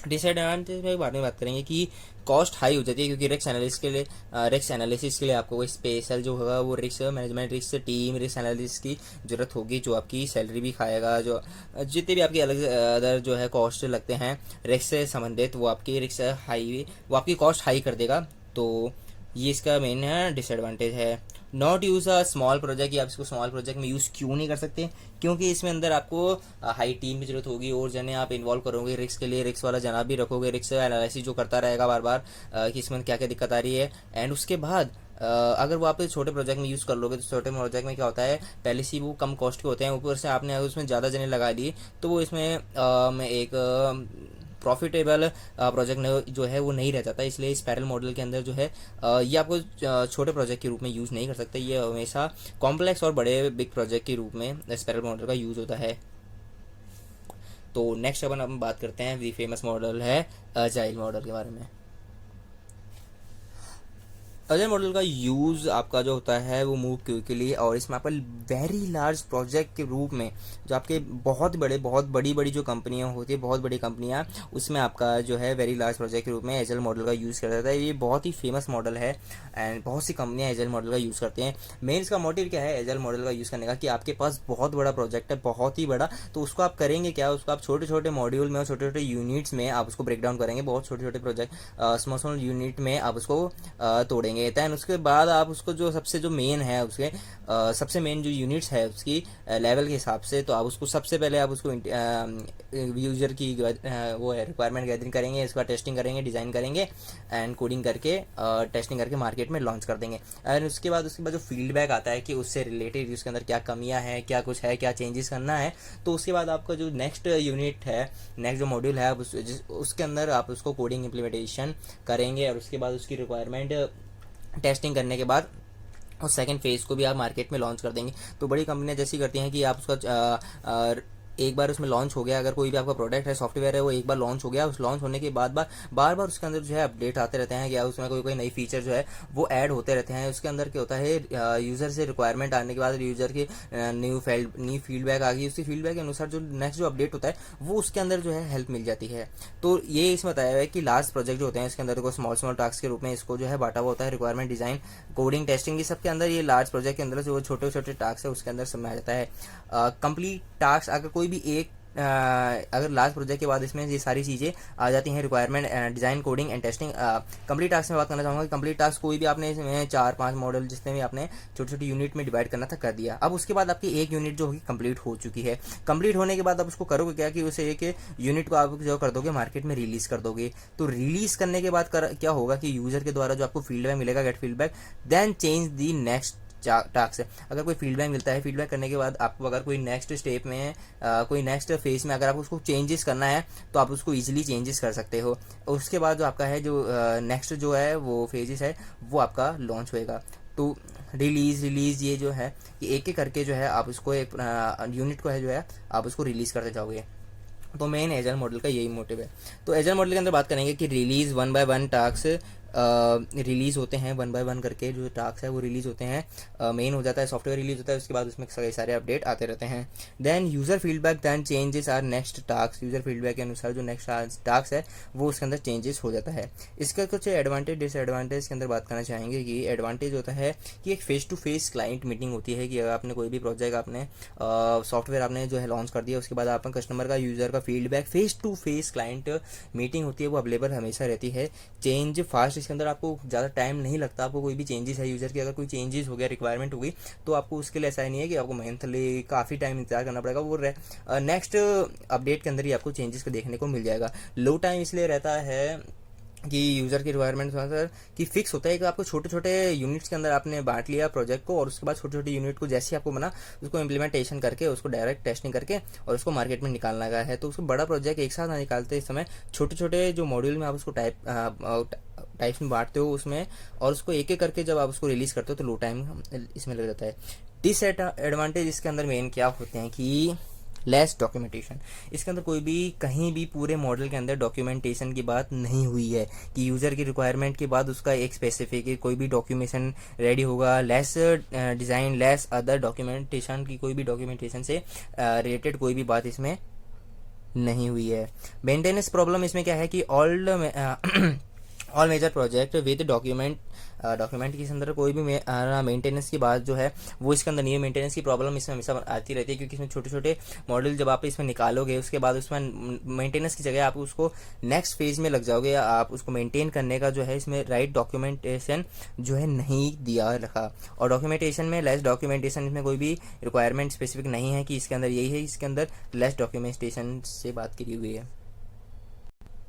डिसएडवांटेज के बारे में बात करेंगे कि कॉस्ट हाई हो जाती है, क्योंकि रिस्क एनालिसिस के लिए आपको कोई स्पेशल जो होगा वो risk management, risk team, risk analysis की ज़रूरत होगी, जो आपकी सैलरी भी खाएगा। जो जितने भी आपके अलग अदर जो है कॉस्ट लगते हैं रिस्क से संबंधित, वो आपकी कॉस्ट हाई कर देगा। तो ये इसका मेन डिसएडवांटेज है। Not use a small project, या आप इसको स्मॉल प्रोजेक्ट में यूज़ क्यों नहीं कर सकते, क्योंकि इसमें अंदर आपको हाई टीम की जरूरत होगी और जने आप इन्वॉल्व करोगे रिस्क के लिए, रिस्क वाला जना भी रखोगे, रिस्क एनालिसिस जो करता रहेगा बार बार कि इसमें क्या क्या दिक्कत आ रही है। एंड उसके बाद अगर वो आप छोटे प्रोजेक्ट में यूज़ कर लोगे तो छोटे प्रोजेक्ट में क्या होता है, पहले से वो कम कॉस्ट के होते हैं, ऊपर से आपने अगर उसमें ज़्यादा जने लगा दिए तो वो इसमें एक प्रॉफिटेबल प्रोजेक्ट जो है वो नहीं रह जाता। इसलिए स्पैरल मॉडल के अंदर जो है ये आपको छोटे प्रोजेक्ट के रूप में यूज़ नहीं कर सकते, ये हमेशा कॉम्प्लेक्स और बड़े बिग प्रोजेक्ट के रूप में स्पैरल मॉडल का यूज़ होता है। तो नेक्स्ट अपन हम बात करते हैं दी फेमस मॉडल है अजाइल मॉडल के बारे में। अजाइल मॉडल का यूज़ आपका जो होता है वो मूव क्विकली, और इसमें आपका वेरी लार्ज प्रोजेक्ट के रूप में जो आपके बहुत बड़ी जो कंपनियां होती है, बहुत बड़ी कंपनियां, उसमें आपका जो है वेरी लार्ज प्रोजेक्ट के रूप में अजाइल मॉडल का यूज़ किया जाता है। ये बहुत ही फेमस मॉडल है एंड बहुत सी कंपनियां अजाइल मॉडल का यूज़ करते हैं। मेन इसका मोटिव क्या है अजाइल मॉडल का यूज़ करने का, कि आपके पास बहुत बड़ा प्रोजेक्ट है, बहुत ही बड़ा, तो उसको आप करेंगे क्या, उसको आप छोटे छोटे मॉड्यूल में और छोटे छोटे यूनिट्स में आप उसको ब्रेक डाउन करेंगे, बहुत छोटे छोटे प्रोजेक्ट स्मॉल यूनिट में आप उसको तोड़ेंगे। दैन उसके बाद आप उसको जो मेन है उसके सबसे मेन जो यूनिट्स है उसकी लेवल के हिसाब से, तो आप उसको सबसे पहले आप उसको यूज़र की वो है रिक्वायरमेंट गैदरिंग करेंगे, इसका टेस्टिंग करेंगे, डिज़ाइन करेंगे एंड कोडिंग करके टेस्टिंग करके मार्केट में लॉन्च कर देंगे। एंड उसके बाद जो फीडबैक आता है कि उससे रिलेटेड उसके अंदर क्या कमियां हैं, क्या कुछ है, क्या चेंजेस करना है, तो उसके बाद आपका जो नेक्स्ट यूनिट है, नेक्स्ट जो मॉड्यूल है उसके अंदर आप उसको कोडिंग इम्प्लीमेंटेशन करेंगे और उसके बाद उसकी रिक्वायरमेंट टेस्टिंग करने के बाद और सेकंड फेज़ को भी आप मार्केट में लॉन्च कर देंगे। तो बड़ी कंपनियां जैसी करती हैं कि आप उसका एक बार उसमें लॉन्च हो गया, अगर कोई भी आपका प्रोडक्ट है, सॉफ्टवेयर है, वो एक बार लॉन्च हो गया, उस लॉन्च होने के बाद बार बार उसके अंदर जो है अपडेट आते रहते हैं, या उसमें कोई नई फीचर जो है वो ऐड होते रहते हैं। उसके अंदर क्या होता है, यूज़र से रिक्वायरमेंट आने के बाद यूज़र की न्यू फीडबैक आ गई, उसकी फीडबैक के अनुसार जो नेक्स्ट जो अपडेट होता है वो उसके अंदर जो है हेल्प मिल जाती है। तो ये इसमें बताया है कि लार्ज प्रोजेक्ट जो होते हैं इसके अंदर को स्मॉल टास्क के रूप में इसको जो है बांटा हुआ होता है। रिक्वायरमेंट डिज़ाइन, कोडिंग, टेस्टिंग, ये सब के अंदर ये लार्ज प्रोजेक्ट के अंदर जो छोटे छोटे टास्क है उसके अंदर समाया जाता है। कंप्लीट टास्क अगर कोई भी एक अगर लार्ज प्रोजेक्ट के बाद इसमें ये सारी चीज़ें आ जाती हैं, requirement, design, coding and testing. Complete task में बात करना चाहूँगा कि कंप्लीट टास्क कोई भी आपने इसमें 4-5 मॉडल जितने भी आपने छोटे छोटे यूनिट में डिवाइड करना था कर दिया। अब उसके बाद आपकी एक यूनिट जो होगी कंप्लीट हो चुकी है। कंप्लीट होने के बाद आप उसको करोगे क्या कि उसे एक यूनिट को आप जो कर दोगे मार्केट में रिलीज़ कर दोगे। तो रिलीज़ करने के बाद क्या होगा कि यूज़र के द्वारा जो आपको फीडबैक मिलेगा, get feedback, then change the next task है। अगर कोई फीडबैक मिलता है, फीडबैक करने के बाद आपको अगर कोई नेक्स्ट स्टेप में कोई नेक्स्ट फेज में अगर आपको उसको चेंजेस करना है तो आप उसको इजीली चेंजेस कर सकते हो। उसके बाद जो आपका है जो नेक्स्ट जो है वो फेजेस है वो आपका लॉन्च होएगा। तो रिलीज ये जो है कि एक एक करके जो है आप उसको एक यूनिट को है जो है आप उसको रिलीज़ करते जाओगे। तो मेन एजाइल मॉडल का यही मोटिव है। तो एजाइल मॉडल के अंदर बात करेंगे कि release one by one task release होते हैं, वन बाय वन करके जो टास्क है वो रिलीज़ होते हैं, मेन हो जाता है, सॉफ्टवेयर रिलीज़ होता है, उसके बाद उसमें कई सारे अपडेट आते रहते हैं। Then user feedback, than changes are next task, user feedback के अनुसार जो नेक्स्ट टास्क है वो उसके अंदर चेंजेस हो जाता है। इसका कुछ एडवांटेज डिसएडवांटेज के अंदर बात करना चाहेंगे कि एडवांटेज होता है कि एक face to face client meeting होती है कि अगर आपने कोई भी प्रोजेक्ट आपने सॉफ्टवेयर आपने जो है लॉन्च कर दिया, उसके बाद आप कस्टमर का यूज़र का feedback face to face client meeting होती है, वो अवेलेबल हमेशा रहती है। चेंज फास्ट, इसके अंदर आपको ज़्यादा टाइम नहीं लगता। आपको कोई भी चेंजेस है यूज़र की, अगर कोई चेंजेस हो गया, रिक्वायरमेंट होगी, तो आपको उसके लिए ऐसा नहीं है कि आपको मंथली काफ़ी टाइम इंतजार करना पड़ेगा, वो नेक्स्ट अपडेट के अंदर ही आपको चेंजेस को देखने को मिल जाएगा। लो टाइम इसलिए रहता है कि यूज़र की रिक्वायरमेंट सर कि फिक्स होता है कि आपको छोटे छोटे यूनिट्स के अंदर आपने बांट लिया प्रोजेक्ट को, और उसके बाद छोटे छोटे यूनिट को जैसे आपको बना उसको इम्प्लीमेंटेशन करके उसको डायरेक्ट टेस्टिंग करके और उसको मार्केट में निकालना का है। तो उसको बड़ा प्रोजेक्ट एक साथ ना निकालते इस समय छोटे छोटे जो मॉड्यूल में आप उसको टाइप्स में बांटते हो उसमें, और उसको एक एक करके जब आप उसको रिलीज़ करते हो तो लो टाइम इसमें लग जाता है। डिसएडवांटेज इसके अंदर मेन क्या होते हैं कि लेस डॉक्यूमेंटेशन, इसके अंदर कोई भी कहीं भी पूरे मॉडल के अंदर डॉक्यूमेंटेशन की बात नहीं हुई है कि यूज़र की रिक्वायरमेंट के बाद उसका एक स्पेसिफिक कोई भी डॉक्यूमेंटेशन रेडी होगा। Less design, less other documentation की कोई भी डॉक्यूमेंटेशन से रिलेटेड कोई भी बात इसमें नहीं हुई है। मेंटेनेंस प्रॉब्लम इसमें क्या है कि all major project with document के अंदर कोई भी मेंटेनेंस की बात जो है वो इसके अंदर नहीं है। मेंटेनेंस की प्रॉब्लम इसमें हमेशा आती रहती है क्योंकि इसमें छोटे छोटे मॉडल जब आप इसमें निकालोगे उसके बाद उसमें मेंटेनेंस की जगह आप उसको नेक्स्ट फेज में लग जाओगे, या आप उसको मेंटेन करने का जो है इसमें राइट डॉक्यूमेंटेशन जो है नहीं दिया रखा। और डॉक्यूमेंटेशन में लेस डॉक्यूमेंटेशन, इसमें कोई भी रिक्वायरमेंट स्पेसिफिक नहीं है कि इसके अंदर यही है, इसके अंदर लेस डॉक्यूमेंटेशन से बात की हुई है।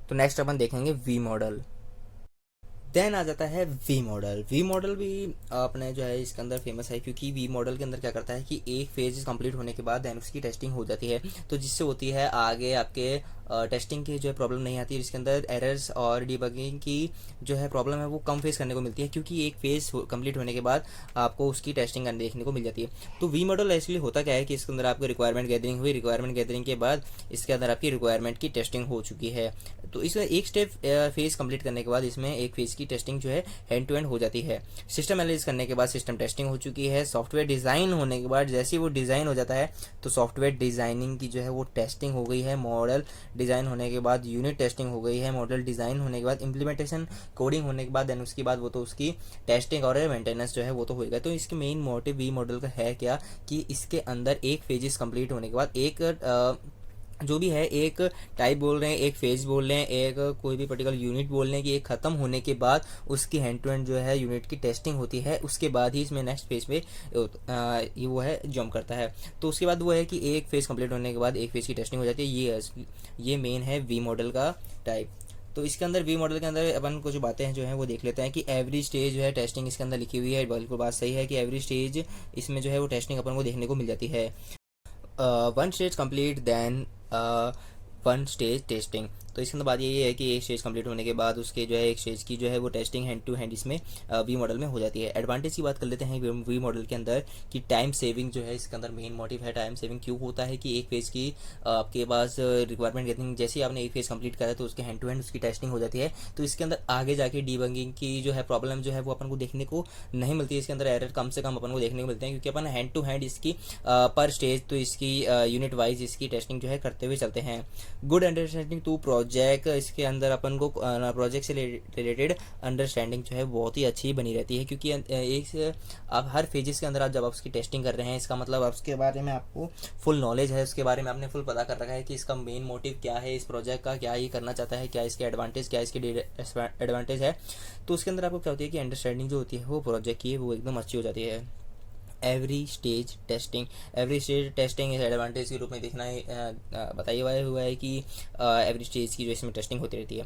तो नेक्स्ट अपन देखेंगे वी मॉडल। देन आ जाता है वी मॉडल। वी मॉडल भी अपने जो है इसके अंदर फेमस है क्योंकि वी मॉडल के अंदर क्या करता है कि एक फेज कंप्लीट होने के बाद देन उसकी टेस्टिंग हो जाती है, तो जिससे होती है आगे आपके टेस्टिंग की जो है प्रॉब्लम नहीं आती है। इसके अंदर एरर्स और डिबगिंग की जो है प्रॉब्लम है वो कम फेस करने को मिलती है क्योंकि एक फेज कंप्लीट होने के बाद आपको उसकी टेस्टिंग देखने को मिल जाती है। तो वी मॉडल एक्चुअली होता क्या है कि इसके अंदर आपको रिक्वायरमेंट गैदरिंग हुई, रिक्वायरमेंट गैदरिंग के बाद इसके अंदर आपकी रिक्वायरमेंट की टेस्टिंग हो चुकी है। तो इसमें एक स्टेप फेज कंप्लीट करने के बाद इसमें एक फेज की टेस्टिंग जो है हैंड टू हैंड हो जाती है। सिस्टम एनालिसिस करने के बाद सिस्टम टेस्टिंग हो चुकी है। सॉफ्टवेयर डिज़ाइन होने के बाद जैसे ही वो डिज़ाइन हो जाता है तो सॉफ्टवेयर डिज़ाइनिंग की जो है वो टेस्टिंग हो गई है। मॉडल डिज़ाइन होने के बाद यूनिट टेस्टिंग हो गई है। मॉडल डिज़ाइन होने के बाद इम्प्लीमेंटेशन कोडिंग होने के बाद देन उसके बाद वो तो उसकी टेस्टिंग और मेंटेनेंस जो है वो तो होएगा। तो इसके मेन मोटिव वी मॉडल का है क्या कि इसके अंदर एक फेजेस कंप्लीट होने के बाद एक जो भी है एक टाइप बोल रहे हैं, एक फेज बोल रहे हैं, एक कोई भी पर्टिकुलर यूनिट बोल रहे हैं कि एक ख़त्म होने के बाद उसकी हैंड टू हैंड जो है यूनिट की टेस्टिंग होती है, उसके बाद ही इसमें नेक्स्ट फेज पे ये वो है जंप करता है। तो उसके बाद वो है कि एक फेज कंप्लीट होने के बाद एक फेज की टेस्टिंग हो जाती है। ये मेन है वी मॉडल का टाइप। तो इसके अंदर वी मॉडल के अंदर अपन कुछ बातें हैं जो हैं वो देख लेते हैं कि एवरी स्टेज जो है टेस्टिंग इसके अंदर लिखी हुई है। बिल्कुल बात सही है कि एवरी स्टेज इसमें जो है वो टेस्टिंग अपन को देखने को मिल जाती है। One stage complete then one stage testing. तो इसके अंदर बात यही है कि एक स्टेज कंप्लीट होने के बाद उसके जो है एक स्टेज की जो है वो टेस्टिंग हैंड टू हैंड इसमें वी मॉडल में हो जाती है। एडवांटेज की बात कर लेते हैं वी मॉडल के अंदर कि टाइम सेविंग जो है इसके अंदर मेन मोटिव है। टाइम सेविंग क्यों होता है कि एक फेज की आपके पास रिक्वायरमेंट गेटिंग जैसे ही आपने एक फेज कंप्लीट करा तो उसके हैंड टू हैंड उसकी टेस्टिंग हो जाती है। तो इसके अंदर आगे जाके डीबगिंग की जो है प्रॉब्लम जो है वो अपन को देखने को नहीं मिलती है। इसके अंदर एरर कम से कम अपन को देखने को मिलते हैं क्योंकि अपन हैंड टू हैंड इसकी पर स्टेज तो इसकी यूनिट वाइज इसकी टेस्टिंग जो है करते हुए चलते हैं। गुड अंडरस्टैंडिंग टू प्रोजेक्ट, इसके अंदर अपन को प्रोजेक्ट से रिलेटेड अंडरस्टैंडिंग जो है बहुत ही अच्छी बनी रहती है क्योंकि एक आप हर फेजेस के अंदर आप जब आप उसकी टेस्टिंग कर रहे हैं इसका मतलब आप उसके बारे में आपको फुल नॉलेज है, उसके बारे में आपने फुल पता कर रखा है कि इसका मेन मोटिव क्या है, इस प्रोजेक्ट का क्या ये करना चाहता है, क्या इसके एडवांटेज, क्या इसकी एडवांटेज है। तो उसके अंदर आपको क्या होती है कि अंडरस्टैंडिंग जो होती है वो प्रोजेक्ट की वो एकदम अच्छी हो जाती है। Every stage testing, every stage testing इस एडवांटेज के रूप में देखना बताइए हुआ है कि एवरी स्टेज की जो इसमें टेस्टिंग होती रहती है।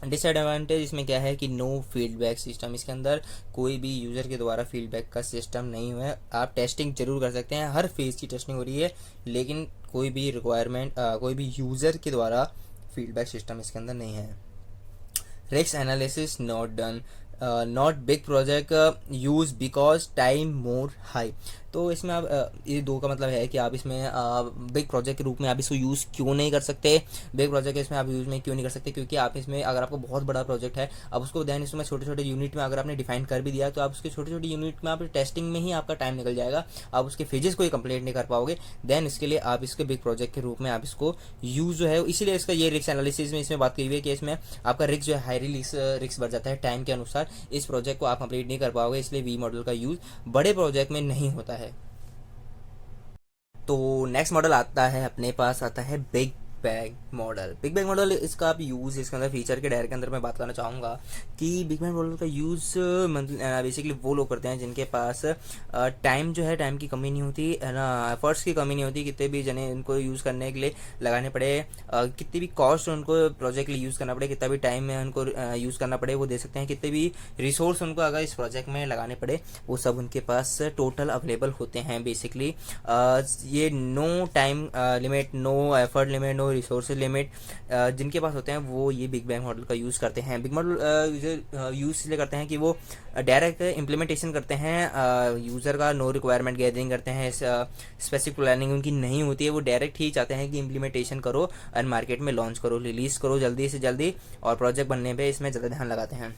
डिसएडवांटेज इसमें क्या है कि नो फीडबैक सिस्टम, इसके अंदर कोई भी यूज़र के द्वारा फीडबैक का सिस्टम नहीं हुआ है। आप टेस्टिंग जरूर कर सकते हैं, हर फेज़ की टेस्टिंग हो रही है लेकिन कोई भी रिक्वायरमेंट कोई भी यूज़र के द्वारा फीडबैक सिस्टम इसके अंदर नहीं है। Risk analysis not done, not big project use because time more high. तो इसमें आप ये दो का मतलब है कि आप इसमें बिग प्रोजेक्ट के रूप में आप इसको यूज़ क्यों नहीं कर सकते, बिग प्रोजेक्ट इसमें आप यूज़ में क्यों नहीं कर सकते, क्योंकि आप इसमें अगर आपको बहुत बड़ा प्रोजेक्ट है, अब उसको दैन इसमें छोटे छोटे यूनिट में अगर आपने डिफाइन कर भी दिया तो आप उसके छोटे छोटे यूनिट में आप टेस्टिंग में ही आपका टाइम निकल जाएगा, आप उसके फेजेस को ही कंप्लीट नहीं कर पाओगे। देन इसके लिए आप इसके बिग प्रोजेक्ट के रूप में आप इसको यूज़ जो है, इसीलिए इसका ये रिस्क एनालिसिस में इसमें बात की हुई है कि इसमें आपका रिस्क जो है हाई रिस्क बढ़ जाता है टाइम के अनुसार, इस प्रोजेक्ट को आप कंप्लीट नहीं कर पाओगे, इसलिए वी मॉडल का यूज़ बड़े प्रोजेक्ट में नहीं होता है। तो नेक्स्ट मॉडल आता है, अपने पास आता है big bag model. Big bag model इसका आप यूज़, इसके अंदर फीचर के डायरे के अंदर मैं बात करना चाहूँगा कि बिग बैग मॉडल का यूज़ बेसिकली वो लोग करते हैं जिनके पास टाइम जो है, टाइम की कमी नहीं होती है ना, एफर्ट्स की कमी नहीं होती, कितने भी जने उनको यूज़ करने के लिए लगाने पड़े, कितनी भी कॉस्ट उनको प्रोजेक्ट के लिए यूज़ करना पड़े, कितना भी टाइम में उनको यूज़ करना पड़े वो दे सकते हैं, कितने भी रिसोर्स उनको अगर इस प्रोजेक्ट में लगाने पड़े वो सब उनके पास टोटल अवेलेबल होते हैं। बेसिकली ये no time limit, no effort limit, no resource limit जिनके पास होते हैं वो ये बिग बैंग मॉडल का यूज़ करते हैं। बिग मॉडल यूज़ इसलिए करते हैं कि वो डायरेक्ट इम्प्लीमेंटेशन करते हैं, यूज़र का नो रिक्वायरमेंट गैदरिंग करते हैं, स्पेसिफिक प्लानिंग उनकी नहीं होती है, वो डायरेक्ट ही चाहते हैं कि इम्प्लीमेंटेशन करो और मार्केट में लॉन्च करो, रिलीज़ करो जल्दी से जल्दी, और प्रोजेक्ट बनने पे इसमें ज़्यादा ध्यान लगाते हैं।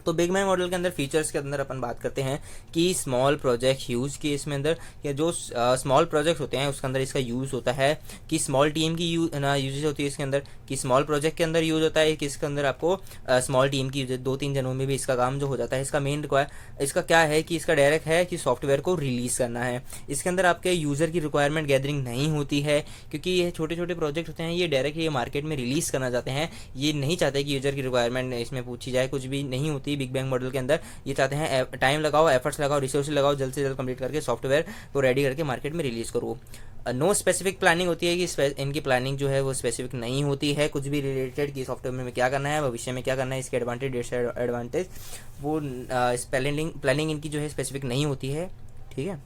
तो बिग बैंग मॉडल के अंदर फीचर्स के अंदर अपन बात करते हैं कि स्मॉल प्रोजेक्ट यूज़ की, इसमें अंदर या जो स्मॉल प्रोजेक्ट होते हैं उसके अंदर इसका यूज़ होता है कि स्मॉल टीम की यूजेज होती है इसके अंदर, कि स्मॉल प्रोजेक्ट के अंदर यूज़ होता है कि इसके अंदर आपको स्मॉल टीम की यूजेज 2-3 जनों में भी इसका काम जो हो जाता है। इसका मेन इसका क्या है कि इसका डायरेक्ट है कि सॉफ्टवेयर को रिलीज़ करना है, इसके अंदर आपके यूज़र की रिक्वायरमेंट गैदरिंग नहीं होती है, क्योंकि ये छोटे छोटे प्रोजेक्ट होते हैं, ये डायरेक्ट ये मार्केट में रिलीज़ करना चाहते हैं, ये नहीं चाहते कि यूज़र की रिक्वायरमेंट इसमें पूछी जाए, कुछ भी नहीं होती बिग बैंग मॉडल के अंदर। ये चाहते हैं टाइम लगाओ, एफर्ट्स लगाओ, रिसोर्स लगाओ, जल्द से जल्द कंप्लीट करके सॉफ्टवेयर को रेडी करके मार्केट में रिलीज़ करो। नो स्पेसिफिक प्लानिंग होती है कि इनकी प्लानिंग जो है वो स्पेसिफिक नहीं होती है कुछ भी रिलेटेड कि सॉफ्टवेयर में क्या करना है, भविष्य में क्या करना है, इसके एडवांटेज डिसएडवांटेज, वो प्लानिंग इनकी जो है स्पेसिफिक नहीं होती है। ठीक है,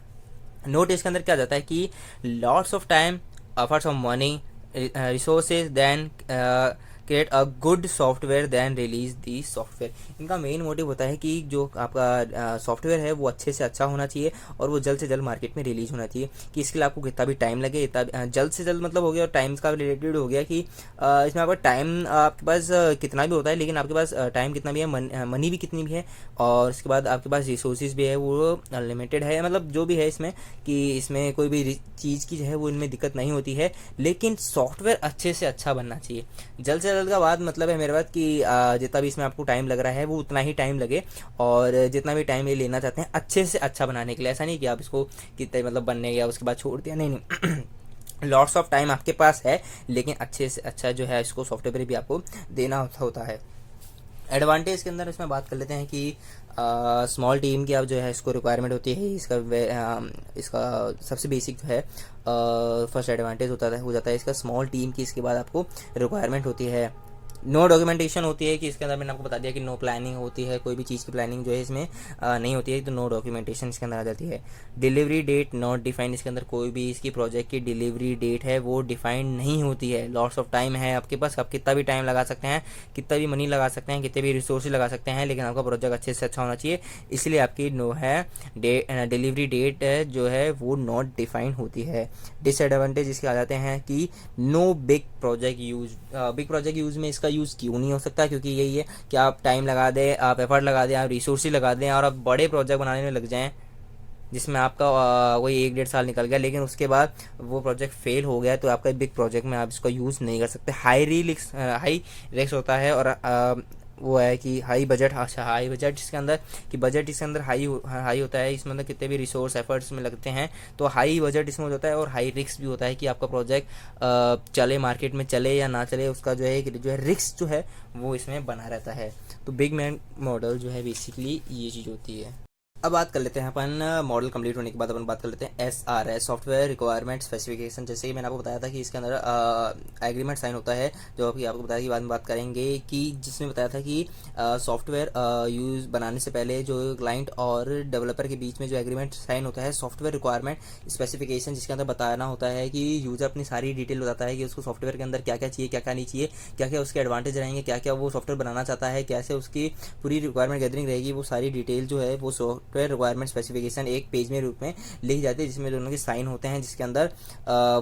नोट इसके अंदर क्या जाता है कि lots of time, efforts of money, resources, then create a good software, then release the software. इनका मेन मोटिव होता है कि जो आपका सॉफ्टवेयर है वो अच्छे से अच्छा होना चाहिए और वो जल्द से जल्द मार्केट में रिलीज होना चाहिए, कि इसके लिए आपको कितना भी टाइम लगे, इतना जल्द से जल्द मतलब हो गया। और टाइम्स का रिलेटेड हो गया कि इसमें आपका टाइम आपके पास कितना भी होता है, लेकिन आपके पास टाइम कितना भी है, मनी भी कितनी भी है, और उसके बाद आपके पास रिसोर्सेज भी है वो अनलिमिटेड है, मतलब जो भी है इसमें कि इसमें कोई भी चीज़ की जो है वो इनमें दिक्कत नहीं होती है, लेकिन सॉफ्टवेयर अच्छे से अच्छा बनना चाहिए। जल्द से जल्द का बाद मतलब है मेरे बात कि जितना भी इसमें आपको टाइम लग रहा है वो उतना ही टाइम लगे, और जितना भी टाइम ये लेना चाहते हैं अच्छे से अच्छा बनाने के लिए, ऐसा नहीं कि आप इसको कितने मतलब बनने गया उसके बाद छोड़ दिया, नहीं नहीं लॉट्स ऑफ टाइम आपके पास है, लेकिन अच्छे से अच्छा जो है इसको सॉफ्टवेयर भी आपको देना होता है। एडवांटेज के अंदर इसमें बात कर लेते हैं कि स्मॉल टीम की अब जो है इसको रिक्वायरमेंट होती है, इसका सबसे बेसिक जो है फर्स्ट एडवांटेज हो जाता है इसका स्मॉल टीम की। इसके बाद आपको रिक्वायरमेंट होती है, नो डॉक्यूमेंटेशन होती है कि इसके अंदर मैंने आपको बता दिया कि नो प्लानिंग होती है, कोई भी चीज़ की प्लानिंग जो है इसमें नहीं होती है, तो नो डॉक्यूमेंटेशन इसके अंदर आ जाती है। डिलीवरी डेट नॉट डिफाइंड, इसके अंदर कोई भी इसकी प्रोजेक्ट की डिलीवरी डेट है वो डिफाइंड नहीं होती है। लॉट्स ऑफ टाइम है आपके पास, आप कितना भी टाइम लगा सकते हैं, कितना भी मनी लगा सकते हैं, कितने भी रिसोर्स लगा सकते हैं, लेकिन आपका प्रोजेक्ट अच्छे से अच्छा होना चाहिए, इसलिए आपकी नो है डिलीवरी डेट जो है वो नॉट डिफाइंड होती है। डिसएडवांटेज इसके आ जाते हैं कि no big project use, big project use में इसका यूज़ क्यों नहीं हो सकता, क्योंकि यही है कि आप टाइम लगा दें, आप एफर्ट लगा दें, आप रिसोर्स लगा दें और आप बड़े प्रोजेक्ट बनाने में लग जाएं जिसमें आपका वही 1-1.5 साल निकल गया, लेकिन उसके बाद वो प्रोजेक्ट फेल हो गया तो आपका बिग प्रोजेक्ट में आप इसका यूज़ नहीं कर सकते। हाई रिस्क होता है, और वो है कि हाई बजट इसके अंदर कि बजट इसके अंदर हाई होता है, इसमें मतलब कितने भी रिसोर्स एफर्ट्स में लगते हैं, तो हाई बजट इसमें होता है, और हाई रिस्क भी होता है कि आपका प्रोजेक्ट चले मार्केट में चले या ना चले, उसका जो है रिस्क जो है वो इसमें बना रहता है। तो बिग बैंग मॉडल जो है बेसिकली ये चीज़ होती है। अब बात कर लेते हैं अपन मॉडल कंप्लीट होने के बाद अपन बात कर लेते हैं SRS, सॉफ्टवेयर रिक्वायरमेंट स्पेसिफिकेशन। जैसे कि मैंने आपको बताया था कि इसके अंदर एग्रीमेंट साइन होता है, जो कि आपको बताया कि बाद में बात करेंगे, कि जिसमें बताया था कि सॉफ्टवेयर यूज़ बनाने से पहले जो क्लाइंट और डेवलपर के बीच में जो एग्रीमेंट साइन होता है, सॉफ्टवेयर रिक्वायरमेंट स्पेसिफिकेशन, जिसके अंदर बताना होता है कि यूज़र अपनी सारी डिटेल बताता है कि उसको सॉफ्टवेयर के अंदर क्या क्या चाहिए, क्या क्या नहीं चाहिए, क्या क्या उसके एडवांटेज रहेंगे, क्या क्या वो सॉफ्टवेयर बनाना चाहता है, कैसे उसकी पूरी रिक्वायरमेंट गैदरिंग रहेगी, वो सारी डिटेल जो है वो सॉफ्टवेयर रिक्वायरमेंट स्पेसिफिकेशन एक पेज में रूप में लिखी जाती है, जिसमें दोनों के साइन होते हैं, जिसके अंदर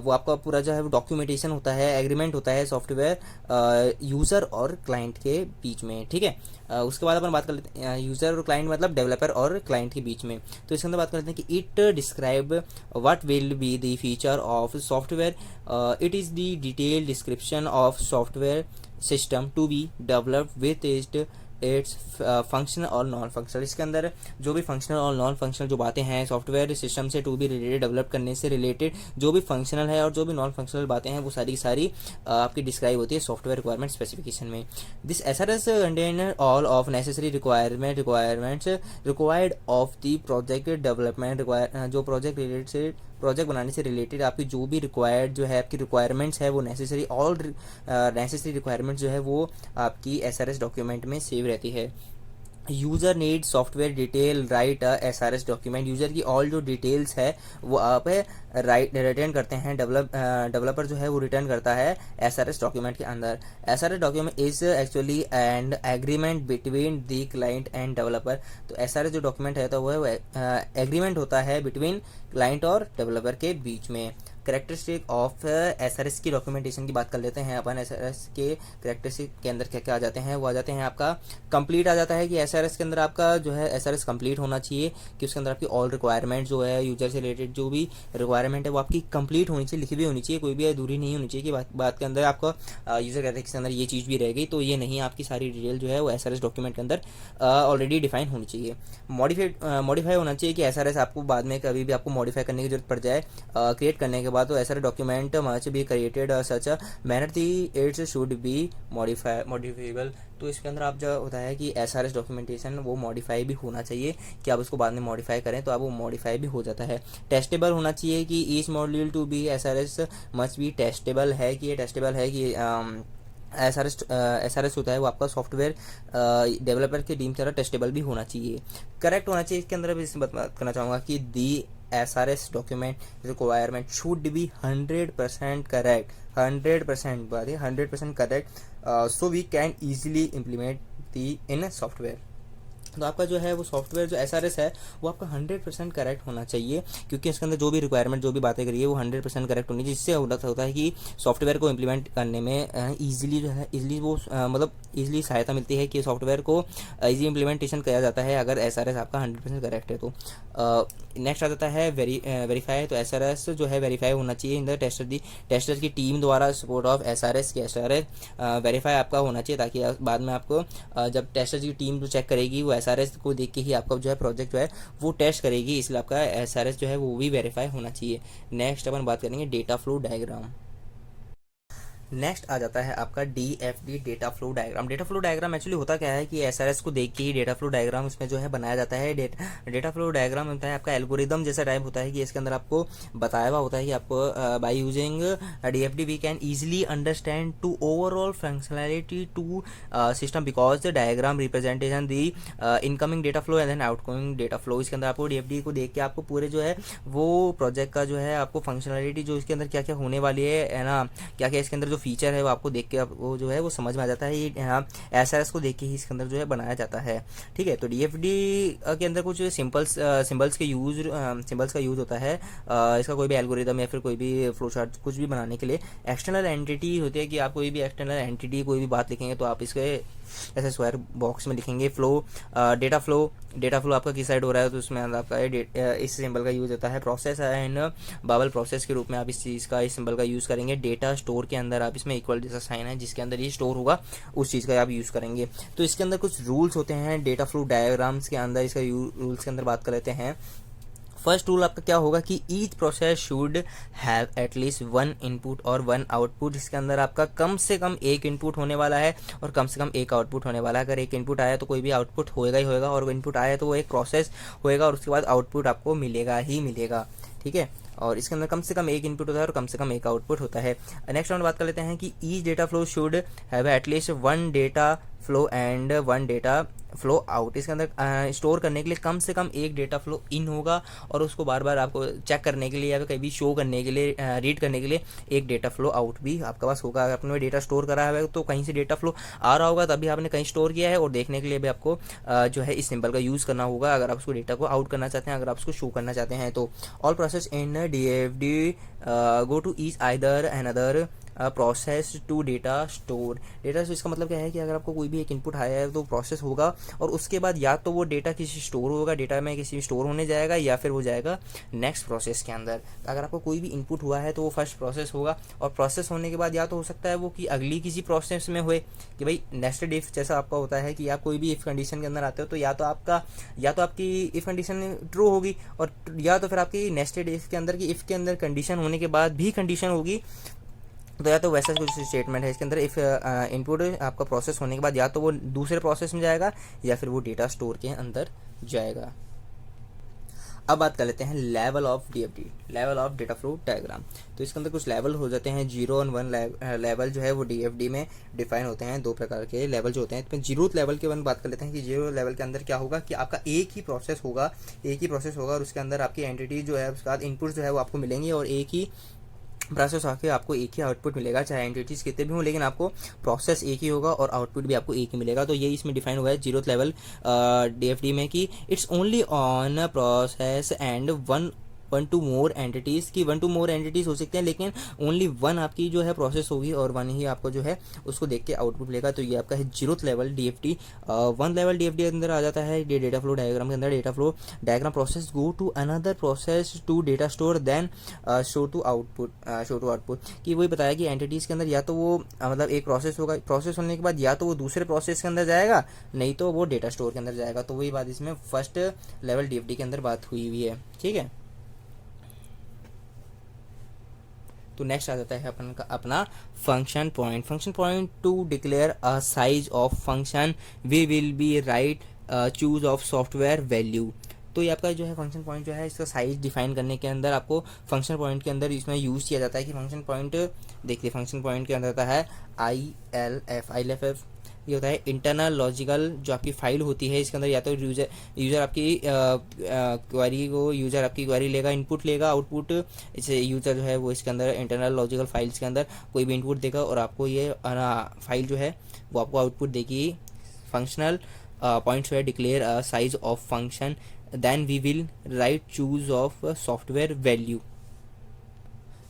वो आपका पूरा जो है वो डॉक्यूमेंटेशन होता है, एग्रीमेंट होता है सॉफ्टवेयर यूज़र और क्लाइंट के बीच में, ठीक है। उसके बाद अपन बात कर लेते हैं यूज़र और क्लाइंट मतलब डेवलपर और क्लाइंट के बीच में। तो इसके अंदर बात कर लेते हैं कि it describe what will be the feature of software, it is the detail description of software system to be developed with its functional और नॉन फंक्शनल। इसके अंदर जो भी फंक्शनल और नॉन फंक्शनल जो बातें हैं सॉफ्टवेयर सिस्टम से टू बी रिलेटेड, डेवलप करने से रिलेटेड जो भी फंक्शनल है और जो भी नॉन फंक्शनल बातें हैं वो सारी की सारी आपकी डिस्क्राइब होती है सॉफ्टवेयर रिक्वायरमेंट स्पेसिफिकेशन में। This SRS contain all of necessary requirements required of the project development, जो प्रोजेक्ट बनाने से रिलेटेड आपकी जो भी रिक्वायर्ड जो है आपकी रिक्वायरमेंट्स है वो नेसेसरी ऑल नेसेसरी रिक्वायरमेंट्स जो है वो आपकी एसआरएस डॉक्यूमेंट में सेव रहती है। User need software detail right S R S document, user की ऑल जो डिटेल्स है वो आप रिटर्न करते हैं, डेवलपर जो है वो रिटर्न करता है एस आर एस डॉक्यूमेंट के अंदर। S R S document is actually and agreement between the client end developer. तो एस आर एस जो डॉक्यूमेंट है तो वो एग्रीमेंट होता है बिटवीन क्लाइंट और डेवलपर के बीच में। करेक्टरिस्टिक ऑफ एसआरएस की डॉक्यूमेंटेशन की बात कर लेते हैं अपन। एसआरएस के करेक्टरिस्टिक के अंदर क्या क्या आ जाते हैं, वो आ जाते हैं आपका कंप्लीट आ जाता है कि एसआरएस के अंदर आपका जो है एसआरएस कंप्लीट होना चाहिए, कि उसके अंदर आपकी ऑल रिक्वायरमेंट जो है यूजर से रिलेटेड जो भी रिक्वायरमेंट है वो आपकी कंप्लीट होनी चाहिए, लिखी भी होनी चाहिए, कोई भी अधूरी नहीं होनी चाहिए कि बात के अंदर आपका यूजर कहते हैं कि इसके अंदर ये चीज़ भी रह गई, तो ये नहीं, आपकी सारी डिटेल जो है वो एसआरएस डॉक्यूमेंट के अंदर ऑलरेडी डिफाइन होनी चाहिए। मॉडिफाई होना चाहिए कि एसआरएस आपको बाद में कभी भी आपको मॉडिफाई करने की जरूरत पड़ जाए क्रिएट करने के बाद, तो SRS document must be created such a manner the it's should be modifiable. तो इसके अंदर आप जो होता है कि एसआरएस डॉक्यूमेंटेशन वो मॉडिफाई भी होना चाहिए कि आप उसको बाद में मॉडिफाई करें तो आप वो मॉडिफाई भी हो जाता है। टेस्टेबल होना चाहिए कि each module to be SRS must be testable है, कि ये टेस्टेबल है कि एसआरएस होता है वो आपका सॉफ्टवेयर डेवलपर की टीम तरह टेस्टेबल भी होना चाहिए। करेक्ट होना चाहिए, इसके अंदर भी बात करना चाहूँगा कि the SRS document requirement should be 100% correct, 100% बात है 100% correct, so we can easily implement the in software. तो आपका जो है वो सॉफ्टवेयर जो एसआरएस है वो आपका 100% करेक्ट होना चाहिए, क्योंकि इसके अंदर जो भी रिक्वायरमेंट जो भी बातें करिए वो 100% करेक्ट होनी चाहिए, जिससे होता है कि सॉफ्टवेयर को इम्प्लीमेंट करने में ईजिली जो है ईजिली वो मतलब ईजिली सहायता मिलती है कि सॉफ्टवेयर को ईजी इम्प्लीमेंटेशन किया जाता है अगर एसआरएस आपका 100% करेक्ट है। तो नेक्स्ट आ जाता है वेरीफाई। तो एसआरएस जो है वेरीफाई होना चाहिए इन द टेस्टर की टीम द्वारा सपोर्ट ऑफ एसआरएस की एसआरएस वेरीफाई आपका होना चाहिए, ताकि बाद में आपको जब टेस्टर की टीम जो चेक करेगी वो एसआरएस को देख के ही आपका जो है प्रोजेक्ट जो है वो टेस्ट करेगी, इसलिए आपका एसआरएस जो है वो भी वेरीफाई होना चाहिए। नेक्स्ट अपन बात करेंगे डेटा फ्लो डायग्राम। नेक्स्ट आ जाता है आपका DFD data flow diagram. Data flow diagram actually होता क्या है कि एसआरएस को देख के ही डेटा फ्लो डायग्राम इसमें जो है बनाया जाता है। डेटा फ्लो डायग्राम होता है आपका एल्गोरिदम जैसा टाइप होता है कि इसके अंदर आपको बताया हुआ होता है कि आपको by using DFD we can easily understand to overall functionality to system because the diagram representation the incoming data flow and then outgoing data flow. इसके अंदर आपको DFD को देख के आपको पूरे जो है वो प्रोजेक्ट का जो है आपको फंक्शनैलिटी जो इसके अंदर क्या क्या होने वाली है ना, क्या क्या इसके अंदर जो फीचर है वो आपको देख के वो जो है वो समझ में आ जाता है। ये यहाँ एसआरएस को देख के ही इसके अंदर जो है बनाया जाता है, ठीक है। तो DFD के अंदर कुछ सिंबल्स का यूज होता है इसका कोई भी एल्गोरिदम या फिर कोई भी फ्लो चार्ट कुछ भी बनाने के लिए। एक्सटर्नल एंटिटी होती है कि आप कोई भी एक्सटर्नल एंटिटी कोई भी बात लिखेंगे तो आप इसके ऐसे स्क्वायर बॉक्स में लिखेंगे फ्लो डेटा फ्लो आपका किस साइड हो रहा है तो उसमें आपका इस सिंबल का यूज होता है। प्रोसेस एंड बाबल प्रोसेस के रूप में आप इस चीज़ का इस सिंबल का यूज़ करेंगे। डेटा स्टोर के अंदर आप इसमें इक्वल जैसा साइन है जिसके अंदर ये स्टोर होगा उस चीज़ का आप यूज़ करेंगे। तो इसके अंदर कुछ रूल्स होते हैं डेटा फ्लो डायग्राम्स के अंदर, इसका रूल्स के अंदर बात कर लेते हैं। फर्स्ट रूल आपका क्या होगा कि each process should have at least 1 input और 1 आउटपुट। इसके अंदर आपका कम से कम एक इनपुट होने वाला है और कम से कम एक आउटपुट होने वाला है। अगर एक इनपुट आया तो कोई भी आउटपुट होएगा ही होएगा, और इनपुट आया तो वो एक प्रोसेस होएगा और उसके बाद आउटपुट आपको मिलेगा ही मिलेगा, ठीक है। और इसके अंदर कम से कम एक इनपुट होता है और कम से कम एक आउटपुट होता है। नेक्स्ट राउंड बात कर लेते हैं कि each data flow should have at least 1 data flow and one data flow out. इसके अंदर स्टोर करने के लिए कम से कम एक डेटा फ्लो इन होगा और उसको बार बार आपको चेक करने के लिए या फिर कहीं भी शो करने के लिए रीड करने के लिए एक डेटा फ्लो आउट भी आपके पास होगा। अगर आपने डेटा स्टोर करा है तो कहीं से डेटा फ्लो आ रहा होगा तभी आपने कहीं स्टोर किया है, और देखने के लिए भी आपको जो है इस सिंबल का यूज़ करना होगा अगर आप उसको डेटा को आउट करना चाहते हैं, अगर आप उसको शो करना चाहते हैं। तो all process in DFD go to each either another process to data store. Data इसका मतलब क्या है कि अगर आपको कोई भी एक इनपुट आया है तो प्रोसेस होगा और उसके बाद या तो वो डेटा किसी स्टोर होगा, डेटा में किसी स्टोर होने जाएगा, या फिर वो जाएगा नेक्स्ट प्रोसेस के अंदर। अगर आपको कोई भी इनपुट हुआ है तो वो फर्स्ट प्रोसेस होगा और प्रोसेस होने के बाद या तो हो सकता है वो कि अगली किसी प्रोसेस में हुए कि भाई नेस्टेड इफ, जैसा आपका होता है कि आप कोई भी इफ कंडीशन के अंदर आते हो तो या तो आपकी इफ कंडीशन ट्रू होगी और या तो फिर आपकी नेस्टेड इफ के अंदर की इफ के अंदर कंडीशन होने के बाद भी कंडीशन होगी। तो या तो वैसा कुछ स्टेटमेंट है इसके अंदर, इफ़ इनपुट आपका प्रोसेस होने के बाद या तो वो दूसरे प्रोसेस में जाएगा या फिर वो डेटा स्टोर के अंदर जाएगा। अब बात कर लेते हैं level of DFD, level of data flow diagram. तो इसके अंदर कुछ लेवल हो जाते हैं, 0 और 1 लेवल जो है वो DFD में डिफाइन होते हैं। दो प्रकार के लेवल जो होते हैं, तो 0 लेवल के बात कर लेते हैं कि 0 लेवल के अंदर क्या होगा कि आपका एक ही प्रोसेस होगा और उसके अंदर आपकी एंटिटी जो है उसके बाद इनपुट जो है वो आपको मिलेंगे और एक ही प्रोसेस आके आपको एक ही आउटपुट मिलेगा, चाहे एंटिटीज कितने भी हों लेकिन आपको प्रोसेस एक ही होगा और आउटपुट भी आपको एक ही मिलेगा। तो ये इसमें डिफाइन हुआ है 0th लेवल DFD में कि it's only on process and one two more entities की 1 to more एंटिटीज़ हो सकते हैं लेकिन ओनली 1 आपकी जो है प्रोसेस होगी और 1 ही आपको जो है उसको देख के आउटपुट मिलेगा। तो ये आपका है 0th level DFD। 1 level DFD के अंदर आ जाता है ये डेटा फ्लो डायग्राम के अंदर। Data flow diagram process go to another process to data store then show to output कि वही बताया कि एंटिटीज़ के अंदर या तो वो मतलब एक प्रोसेस होगा, प्रोसेस होने के बाद या तो वो दूसरे प्रोसेस के अंदर जाएगा नहीं तो वो डेटा स्टोर के अंदर जाएगा। तो वही बात इसमें फर्स्ट लेवल DFD के अंदर बात हुई हुई है, ठीक है। तो नेक्स्ट आ जाता है अपना function point to declare a size of function we will be right choose of software value. तो ये आपका जो है फंक्शन पॉइंट जो है इसका साइज डिफाइन करने के अंदर आपको फंक्शन पॉइंट के अंदर इसमें यूज़ किया जाता है कि फंक्शन पॉइंट देखिए फंक्शन पॉइंट के अंदर आता है ILF ये होता है इंटरनल लॉजिकल जो आपकी फाइल होती है। इसके अंदर या तो यूज़र आपकी क्वेरी लेगा, इनपुट लेगा, आउटपुट इसे यूज़र जो है वो इसके अंदर इंटरनल लॉजिकल फाइल्स के अंदर कोई भी इनपुट देगा और आपको ये फाइल जो है वो आपको आउटपुट देगी। फंक्शनल पॉइंट्स है declare a size of function then we will right choose of software value.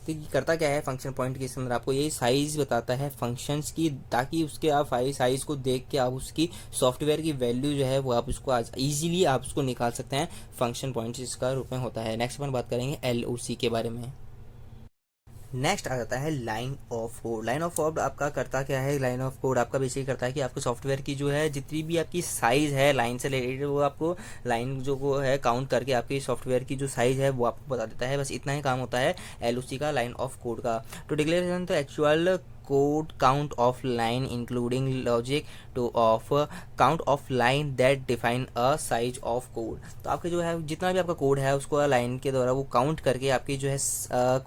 तो ये करता क्या है फंक्शन पॉइंट के अंदर आपको ये साइज बताता है फंक्शंस की, ताकि उसके आप साइज को देख के आप उसकी सॉफ्टवेयर की वैल्यू जो है वो आप उसको ईजिली आप उसको निकाल सकते हैं। फंक्शन पॉइंट इसका रूप में होता है। नेक्स्ट अपन बात करेंगे LOC के बारे में। नेक्स्ट आ जाता है line of code. Line of code आपका करता क्या है, लाइन ऑफ कोड आपका बेसिकली करता है कि आपको सॉफ्टवेयर की जो है जितनी भी आपकी साइज है लाइन से रिलेटेड वो आपको लाइन जो वो है काउंट करके आपकी सॉफ्टवेयर की जो साइज है वो आपको बता देता है। बस इतना ही काम होता है LOC का, लाइन ऑफ कोड का। तो डिक्लेरेशन तो actual code count of line including logic two of count of line that define a size of code. तो आपके जो है जितना भी आपका कोड है उसको लाइन के द्वारा वो काउंट करके आपकी जो है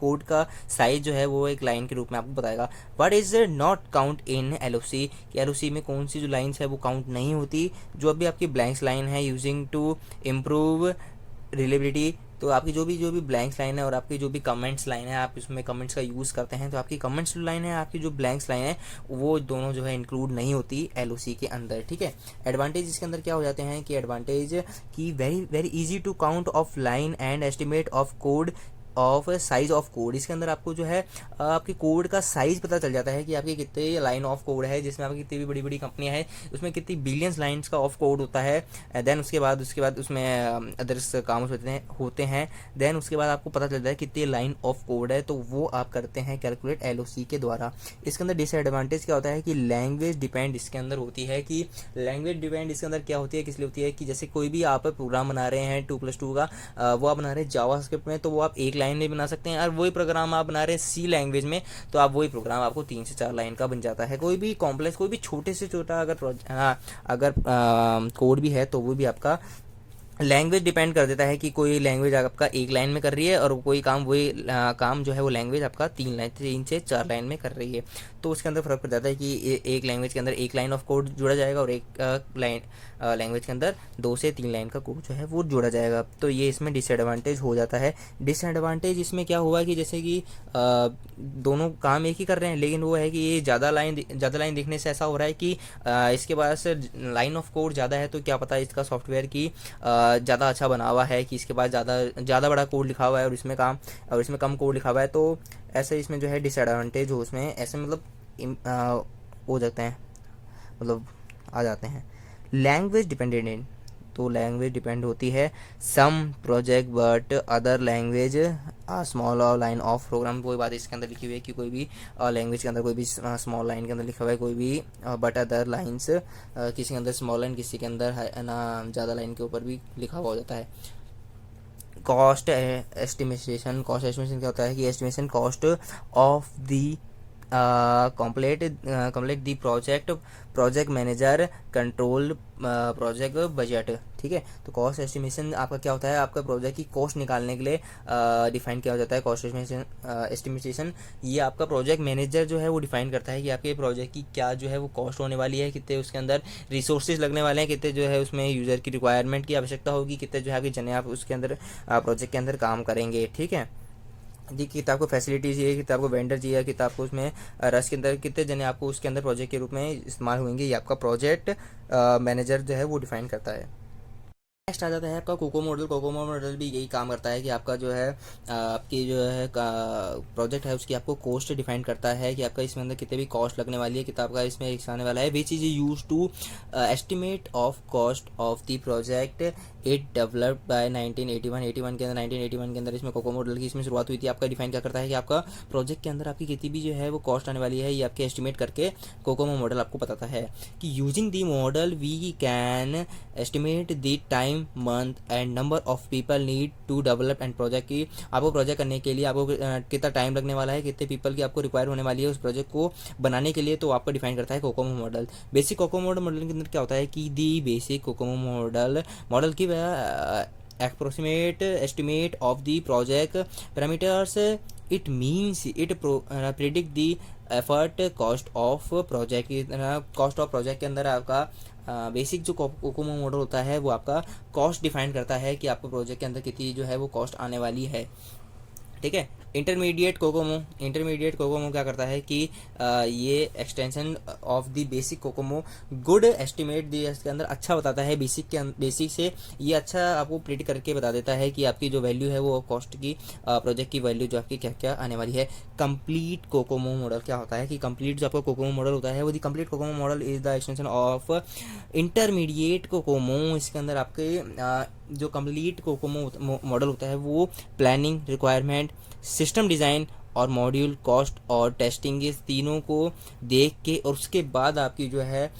कोड का साइज जो है वो एक लाइन के रूप में आपको बताएगा। What is not count in LOC कि LOC में कौन सी जो लाइन्स है वो काउंट नहीं होती, जो अभी आपकी ब्लैंक्स लाइन है यूजिंग टू इम्प्रूव रिलेबिलिटी। तो आपकी जो भी ब्लैंक्स लाइन है और आपकी जो भी कमेंट्स लाइन है आप इसमें कमेंट्स का यूज़ करते हैं, तो आपकी कमेंट्स लाइन है आपकी जो ब्लैंक्स लाइन है वो दोनों जो है इंक्लूड नहीं होती LOC के अंदर, ठीक है। एडवांटेज इसके अंदर क्या हो जाते हैं कि एडवांटेज की very very easy to count of line and estimate of code of size of code. इसके अंदर आपको जो है आपके कोड का साइज पता चल जाता है कि आपकी कितने लाइन ऑफ कोड है, जिसमें आपकी कितनी भी बड़ी बड़ी कंपनियां हैं उसमें कितनी बिलियंस लाइंस का ऑफ कोड होता है। देन उसके बाद उसमें अदर्स काम होते हैं। देन उसके बाद आपको पता चलता है कितनी लाइन ऑफ कोड है, तो वो आप करते हैं कैलकुलेट LOC के द्वारा। इसके अंदर डिसएडवांटेज क्या होता है कि लैंग्वेज डिपेंड इसके अंदर होती है कि लैंग्वेज डिपेंड इसके अंदर क्या होती है, किस लिए होती है कि जैसे कोई भी आप प्रोग्राम बना रहे हैं 2+2 का वो आप बना रहे हैं जावास्क्रिप्ट में, तो वो आप एक लाइन में बना सकते हैं। और वही प्रोग्राम आप बना रहे हैं C लैंग्वेज में तो आप वही प्रोग्राम आपको 3 से 4 लाइन का बन जाता है। कोई भी कॉम्प्लेक्स कोई भी छोटे से छोटा अगर कोड भी है तो वो भी आपका लैंग्वेज डिपेंड कर देता है कि कोई लैंग्वेज आपका एक लाइन में कर रही है और कोई काम वही काम जो है वो लैंग्वेज आपका 3 से 4 लाइन में कर रही है, तो उसके अंदर फ़र्क पड़ जाता है कि एक लैंग्वेज के अंदर एक लाइन ऑफ कोड जोड़ा जाएगा और एक लाइन लैंग्वेज के अंदर 2 से 3 लाइन का कोड जो है वो जोड़ा जाएगा। तो ये इसमें डिसएडवांटेज हो जाता है। डिसएडवांटेज इसमें क्या हुआ कि जैसे कि दोनों काम एक ही कर रहे हैं, लेकिन वो है कि ये ज़्यादा लाइन दिखने से ऐसा हो रहा है कि इसके पास लाइन ऑफ कोड ज़्यादा है, तो क्या पता इसका सॉफ्टवेयर की ज़्यादा अच्छा बना हुआ है कि इसके पास ज़्यादा बड़ा कोड लिखा हुआ है और इसमें कम कोड लिखा हुआ है, तो ऐसे इसमें जो है डिसएडवांटेज हो उसमें ऐसे मतलब हो जाते हैं, मतलब आ जाते हैं। लैंग्वेज डिपेंडेंट, तो लैंग्वेज डिपेंड होती है some project but other language small line of program. कोई बात इसके अंदर लिखी हुई है कि कोई भी लैंग्वेज के अंदर कोई भी स्मॉल लाइन के अंदर लिखा हुआ है कोई भी, बट अदर लाइन्स किसी के अंदर स्मॉल लाइन किसी के अंदर है ना ज़्यादा लाइन के ऊपर भी लिखा हुआ हो जाता है। कॉस्ट एस्टिमेशन क्या होता है कि estimation cost of the complete the project manager control project budget. ठीक है, तो कॉस्ट एस्टिमेशन आपका क्या होता है, आपका प्रोजेक्ट की कॉस्ट निकालने के लिए डिफाइन किया जाता है। कॉस्ट एस्टिमेशन ये आपका प्रोजेक्ट मैनेजर जो है वो डिफाइन करता है कि आपके प्रोजेक्ट की क्या जो है वो कॉस्ट होने वाली है, कितने उसके अंदर रिसोर्सेज लगने वाले हैं, कितने जो है उसमें यूज़र की रिक्वायरमेंट की आवश्यकता होगी, कितने जो है आपके जने आप उसके अंदर प्रोजेक्ट के अंदर काम करेंगे। ठीक है, जी, किताब को फैसिलिटी चाहिए, किताब को वेंडर चाहिए, किताब को उसमें रस के अंदर कितने जने आपको उसके अंदर प्रोजेक्ट के रूप में इस्तेमाल होंगे, ये आपका प्रोजेक्ट मैनेजर जो है वो डिफाइन करता है। नेक्स्ट आ जाता है आपका कोको मॉडल। कोको मॉडल भी यही काम करता है कि आपका जो है आपकी जो है प्रोजेक्ट है उसकी आपको कॉस्ट डिफाइन करता है कि आपका इसमें अंदर कितने भी कॉस्ट लगने वाली है, किताब का इसमें एक आने वाला है which is use to estimate of cost of the project it developed by 1981 के अंदर 1981 के अंदर इसमें कोको मॉडल की इसमें शुरुआत हुई थी। आपका डिफाइन क्या करता है कि आपका प्रोजेक्ट के अंदर आपकी कितनी भी जो है वो कॉस्ट आने वाली है ये आपके एस्टिमेट करके कोकोमो मॉडल आपको बताता है कि using the model we can estimate the time month and number of people need to develop and project की आपको प्रोजेक्ट करने के लिए आपको कितना टाइम लगने वाला है, कितने पीपल की आपको रिक्वायर होने वाली है उस प्रोजेक्ट को बनाने के लिए, तो आपको डिफाइन करता है Kokomo model. Basic COCOMO model के अंदर क्या होता है कि दी बेसिक कोकोमो मॉडल की approximate estimate of the project parameters. It means it predict the effort cost of project। Cost of project के अंदर आपका बेसिक जो कोकोमो मॉडल होता है वो आपका कॉस्ट डिफाइन करता है कि आपको प्रोजेक्ट के अंदर कितनी जो है वो कॉस्ट आने वाली है। ठीक है, इंटरमीडिएट कोकोमो क्या करता है कि ये extension of the basic COCOMO good estimate इसके अंदर अच्छा बताता है, बेसिक से ये अच्छा आपको प्रिडिक्ट करके बता देता है कि आपकी जो वैल्यू है वो कॉस्ट की प्रोजेक्ट की वैल्यू जो आपकी क्या क्या आने वाली है। कंप्लीट कोकोमो मॉडल क्या होता है कि कंप्लीट जो आपका कोकोमो मॉडल होता है वो दी complete Kokomo model is the extension of intermediate COCOMO. इसके अंदर आपके जो कंप्लीट कोकोमो मॉडल होता है वो प्लानिंग, रिक्वायरमेंट, सिस्टम डिज़ाइन और मॉड्यूल कॉस्ट और टेस्टिंग इस तीनों को देख के और उसके बाद आपकी जो है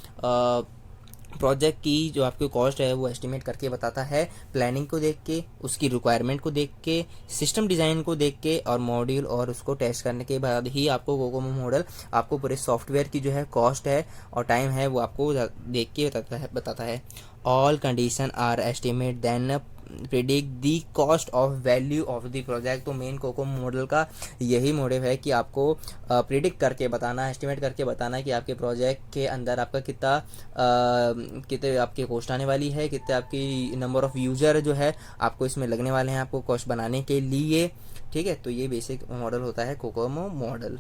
प्रोजेक्ट की जो आपकी कॉस्ट है वो एस्टिमेट करके बताता है। प्लानिंग को देख के, उसकी रिक्वायरमेंट को देख के, सिस्टम डिज़ाइन को देख के और मॉड्यूल और उसको टेस्ट करने के बाद ही आपको कोकोमो मॉडल आपको पूरे सॉफ्टवेयर की जो है कॉस्ट है और टाइम है वो आपको देख के बताता है। All condition are estimate then predict the cost of value of the project. तो मेन कोकोमो मॉडल का यही मोटिव है कि आपको प्रिडिक्ट करके बताना, एस्टिमेट करके बताना कि आपके प्रोजेक्ट के अंदर आपका कितने आपकी कॉस्ट आने वाली है, कितने आपकी नंबर ऑफ यूज़र जो है आपको इसमें लगने वाले हैं आपको कॉस्ट बनाने के लिए। ठीक है, तो ये बेसिक मॉडल होता है कोकोमो मॉडल।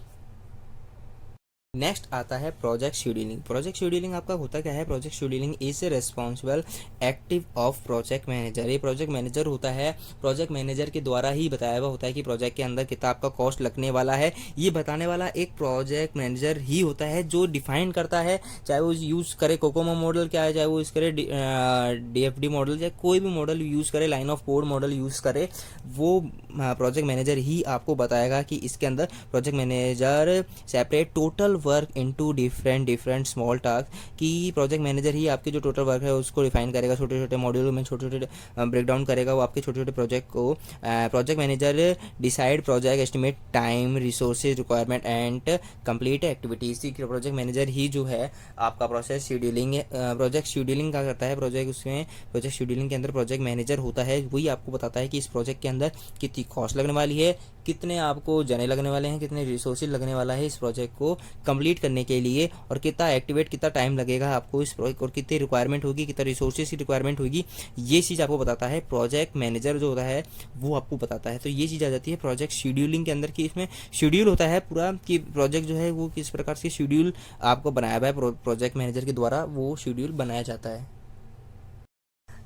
नेक्स्ट आता है प्रोजेक्ट शेड्यूलिंग। प्रोजेक्ट शेड्यूलिंग आपका होता क्या है, project scheduling is responsible active of project manager. ये प्रोजेक्ट मैनेजर होता है, प्रोजेक्ट मैनेजर के द्वारा ही बताया हुआ होता है कि प्रोजेक्ट के अंदर कितना आपका कॉस्ट लगने वाला है। ये बताने वाला एक प्रोजेक्ट मैनेजर ही होता है जो डिफाइन करता है, चाहे वो यूज़ करे कोकोमो मॉडल क्या है, चाहे वो यूज़ करे DFD मॉडल, चाहे कोई भी मॉडल यूज़ करे, line of code model use करे, वो प्रोजेक्ट मैनेजर ही आपको बताएगा कि इसके अंदर project manager separate total work into different small task, कि प्रोजेक्ट मैनेजर ही आपके जो टोटल वर्क है उसको डिफाइन करेगा, छोटे छोटे मॉड्यूल में छोटे छोटे ब्रेक डाउन करेगा वो आपके छोटे छोटे प्रोजेक्ट को। Project manager decide project estimate time resources requirement and complete activities, की प्रोजेक्ट मैनेजर ही जो है आपका प्रोसेस शेड्यूलिंग प्रोजेक्ट शेड्यूलिंग का करता है। प्रोजेक्ट शेड्यूलिंग के अंदर प्रोजेक्ट मैनेजर होता है, वही आपको बताता है कि इस प्रोजेक्ट के अंदर कितनी कॉस्ट लगने वाली है, कितने आपको जने लगने वाले हैं, कितने रिसोर्सेज लगने वाला है इस प्रोजेक्ट को कंप्लीट करने के लिए, और कितना टाइम लगेगा आपको इस प्रोजेक्ट, और कितनी रिक्वायरमेंट होगी, कितना रिसोर्सेज की रिक्वायरमेंट होगी, ये चीज़ आपको बताता है प्रोजेक्ट मैनेजर जो होता है वो आपको बताता है। तो ये चीज़ आ जाती है प्रोजेक्ट शेड्यूलिंग के अंदर, कि इसमें शेड्यूल होता है पूरा कि प्रोजेक्ट जो है वो किस प्रकार से शेड्यूल आपको बनाया हुआ है, प्रोजेक्ट मैनेजर के द्वारा वो शेड्यूल बनाया जाता है।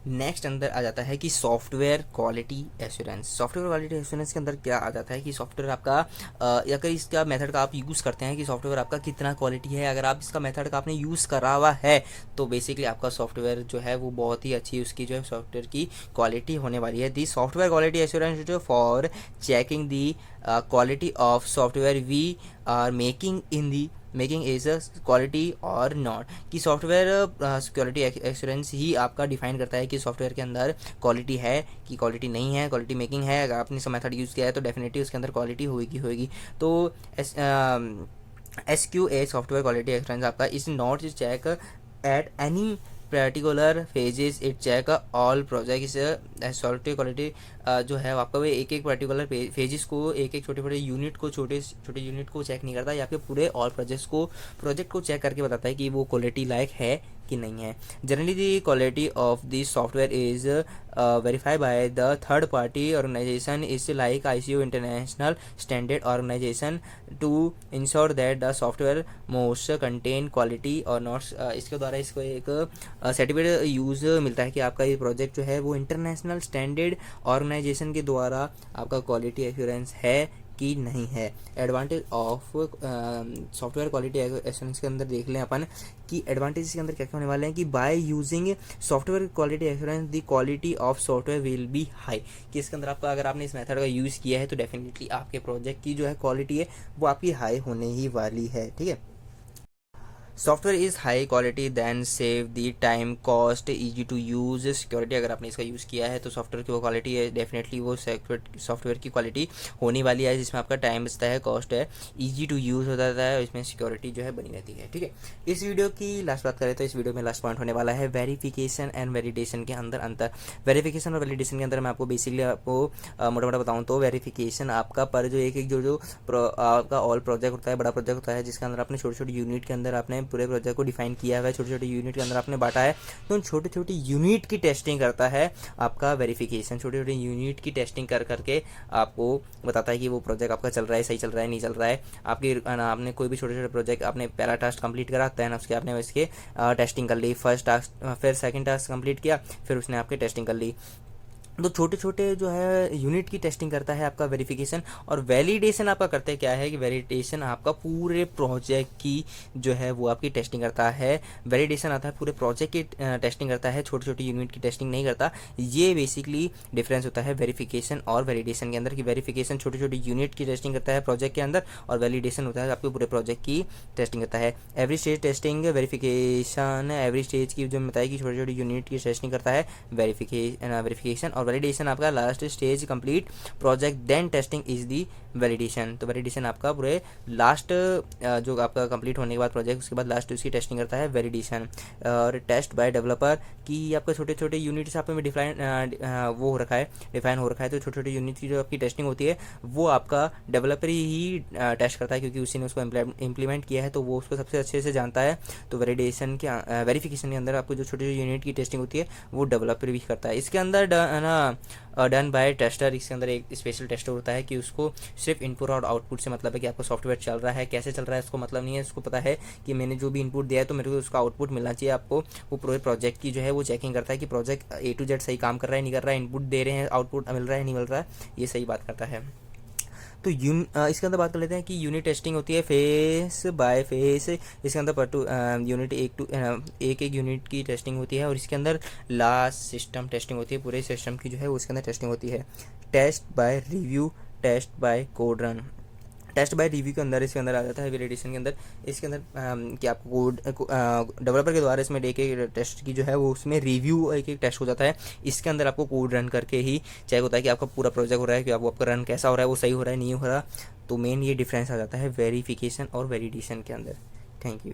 नेक्स्ट अंदर आ जाता है कि software quality assurance. Software quality assurance के अंदर क्या आ जाता है कि सॉफ्टवेयर आपका अगर इसका मेथड का आप यूज़ करते हैं कि सॉफ्टवेयर आपका कितना क्वालिटी है, अगर आप इसका मेथड का आपने यूज़ करा हुआ है तो बेसिकली आपका सॉफ्टवेयर जो है वो बहुत ही अच्छी उसकी जो है सॉफ्टवेयर की क्वालिटी होने वाली है। The software quality assurance for checking the quality of software we are making is quality और नॉट, कि सॉफ्टवेयर क्वालिटी एश्योरेंस ही आपका डिफाइन करता है कि सॉफ्टवेयर के अंदर क्वालिटी है कि क्वालिटी नहीं है, क्वालिटी मेकिंग है। अगर आपने इसका मेथड यूज़ किया है तो डेफिनेटली उसके अंदर क्वालिटी होगी। तो SQA सॉफ्टवेयर क्वालिटी एश्योरेंस आपका is not check at any particular phases, it check all projects. Software quality जो है आपका वो एक एक पर्टिकुलर फेजेस को, एक एक छोटे छोटे यूनिट को चेक नहीं करता, या फिर पूरे ऑल प्रोजेक्ट को चेक करके बताता है कि वो क्वालिटी लायक है कि नहीं है। Generally the quality of the software is verified by the third party organisation is like ICO international standard organisation to ensure that the software most content quality और नॉट। इसके द्वारा इसको एक सर्टिफिकेट यूज़ मिलता है कि आपका ये प्रोजेक्ट जो है वो इंटरनेशनल स्टैंडर्ड ऑर्गेनाइजेशन के द्वारा आपका क्वालिटी एश्योरेंस है कि नहीं है। Advantage of software quality assurance के अंदर देख लें अपन कि एडवांटेज के अंदर क्या क्या होने वाले हैं कि by using software quality assurance the quality of software will be high, कि इसके अंदर आपका अगर आपने इस मेथड का यूज़ किया है तो डेफिनेटली आपके प्रोजेक्ट की जो है क्वालिटी है वो आपकी हाई होने ही वाली है। ठीक है, software is high quality than save the time cost easy to use security. अगर आपने इसका यूज़ किया है तो सॉफ्टवेयर की वो क्वालिटी है, डेफिनेटली वो सॉफ्टवेयर की क्वालिटी होने वाली है, जिसमें आपका टाइम बचता है, कॉस्ट है, ईजी टू यूज़ हो जाता है, और इसमें सिक्योरिटी जो है बनी रहती है। ठीक है, इस वीडियो की लास्ट बात करें तो इस वीडियो में लास्ट पॉइंट होने वाला है वेरिफिकेशन एंड वैलिडेशन के अंदर अंतर। वेरिफिकेशन और वैलिडेशन के अंदर मैं आपको बेसिकली आपको मोटा मोटा बताऊँ तो वेरिफिकेशन आपका पर जो एक जो आपका ऑल प्रोजेक्ट होता है, बड़ा प्रोजेक्ट होता है, जिसके अंदर आपने छोटे छोटे यूनिट के अंदर आपने पूरे प्रोजेक्ट को डिफाइन किया हुआ है, छोटे छोटे यूनिट के अंदर आपने बांटा है, तो उन छोटे छोटे यूनिट की टेस्टिंग करता है आपका वेरिफिकेशन। छोटे छोटे यूनिट की टेस्टिंग कर करके आपको बताता है कि वो प्रोजेक्ट आपका चल रहा है, सही चल रहा है, नहीं चल रहा है। आपने कोई भी छोटे छोटे प्रोजेक्ट आपने पहला टास्क कंप्लीट करा, देन उसके आपने इसके टेस्टिंग कर ली, फर्स्ट टास्क, फिर सेकंड टास्क कंप्लीट किया, फिर उसने आपके टेस्टिंग कर ली। तो छोटे छोटे जो है यूनिट की टेस्टिंग करता है आपका वेरिफिकेशन। और वैलिडेशन आपका करते क्या है कि वैलिडेशन आपका पूरे प्रोजेक्ट की जो है वो आपकी टेस्टिंग करता है। वैलिडेशन आता है पूरे प्रोजेक्ट की टेस्टिंग करता है, छोटे छोटे यूनिट की टेस्टिंग नहीं करता। ये बेसिकली डिफरेंस होता है वेरिफिकेशन और वैलिडेशन के अंदर, कि वेरिफिकेशन छोटे छोटे यूनिट की टेस्टिंग करता है प्रोजेक्ट के अंदर, और वैलिडेशन होता है आपके पूरे प्रोजेक्ट की टेस्टिंग करता है। Every stage testing verification, every stage की जो बताया कि छोटे छोटे यूनिट की टेस्टिंग करता है वेरिफिकेशन, और वैलिडेशन आपका last stage complete project then testing is the validation. तो वैलिडेशन आपका पूरे लास्ट जो आपका कंप्लीट होने के बाद प्रोजेक्ट, उसके बाद लास्ट उसकी टेस्टिंग करता है वैलिडेशन। और टेस्ट बाय डेवलपर, कि आपके छोटे छोटे यूनिट्स आप में डिफाइन हो रखा है, तो छोटे छोटे यूनिट की जो आपकी टेस्टिंग होती है वो आपका डेवलपर ही टेस्ट करता है, क्योंकि उसी ने उसको इम्प्लीमेंट किया है तो वो उसको सबसे अच्छे से जानता है। तो वेरिफिकेशन के अंदर आपको जो छोटे छोटे यूनिट की टेस्टिंग होती है वो डेवलपर भी करता है। इसके अंदर डन बाय टेस्टर, इसके अंदर एक स्पेशल टेस्टर होता है कि उसको सिर्फ इनपुट और आउटपुट से मतलब है कि आपका सॉफ्टवेयर चल रहा है, कैसे चल रहा है उसको मतलब नहीं है। उसको पता है कि मैंने जो भी इनपुट दिया है तो मेरे को उसका आउटपुट मिलना चाहिए आपको। वो पूरे प्रोजेक्ट की जो है वो चेकिंग करता है कि प्रोजेक्ट A to Z सही काम कर रहा है, नहीं कर रहा है, इनपुट दे रहे हैं, आउटपुट मिल रहा है, नहीं मिल रहा है, ये सही बात करता है। तो इसके अंदर बात कर लेते हैं कि यूनिट टेस्टिंग होती है फेस बाय फेस। इसके अंदर यूनिट एक यूनिट की टेस्टिंग होती है, और इसके अंदर लास्ट सिस्टम टेस्टिंग होती है, पूरे सिस्टम की जो है उसके अंदर टेस्टिंग होती है। Test by review, test by code run. Test by review के अंदर इसके अंदर आ जाता है वैलिडेशन के अंदर। इसके अंदर कि आपको कोड डेवलपर के द्वारा इसमें एक एक टेस्ट की जो है वो उसमें रिव्यू एक एक टेस्ट हो जाता है। इसके अंदर आपको कोड रन करके ही चेक होता है कि आपका पूरा प्रोजेक्ट हो रहा है, कि आपका रन कैसा हो रहा है, वो सही हो रहा है नहीं हो रहा। तो मेन ये डिफरेंस आ जाता है वेरिफिकेशन और वैलिडेशन के अंदर। Thank you.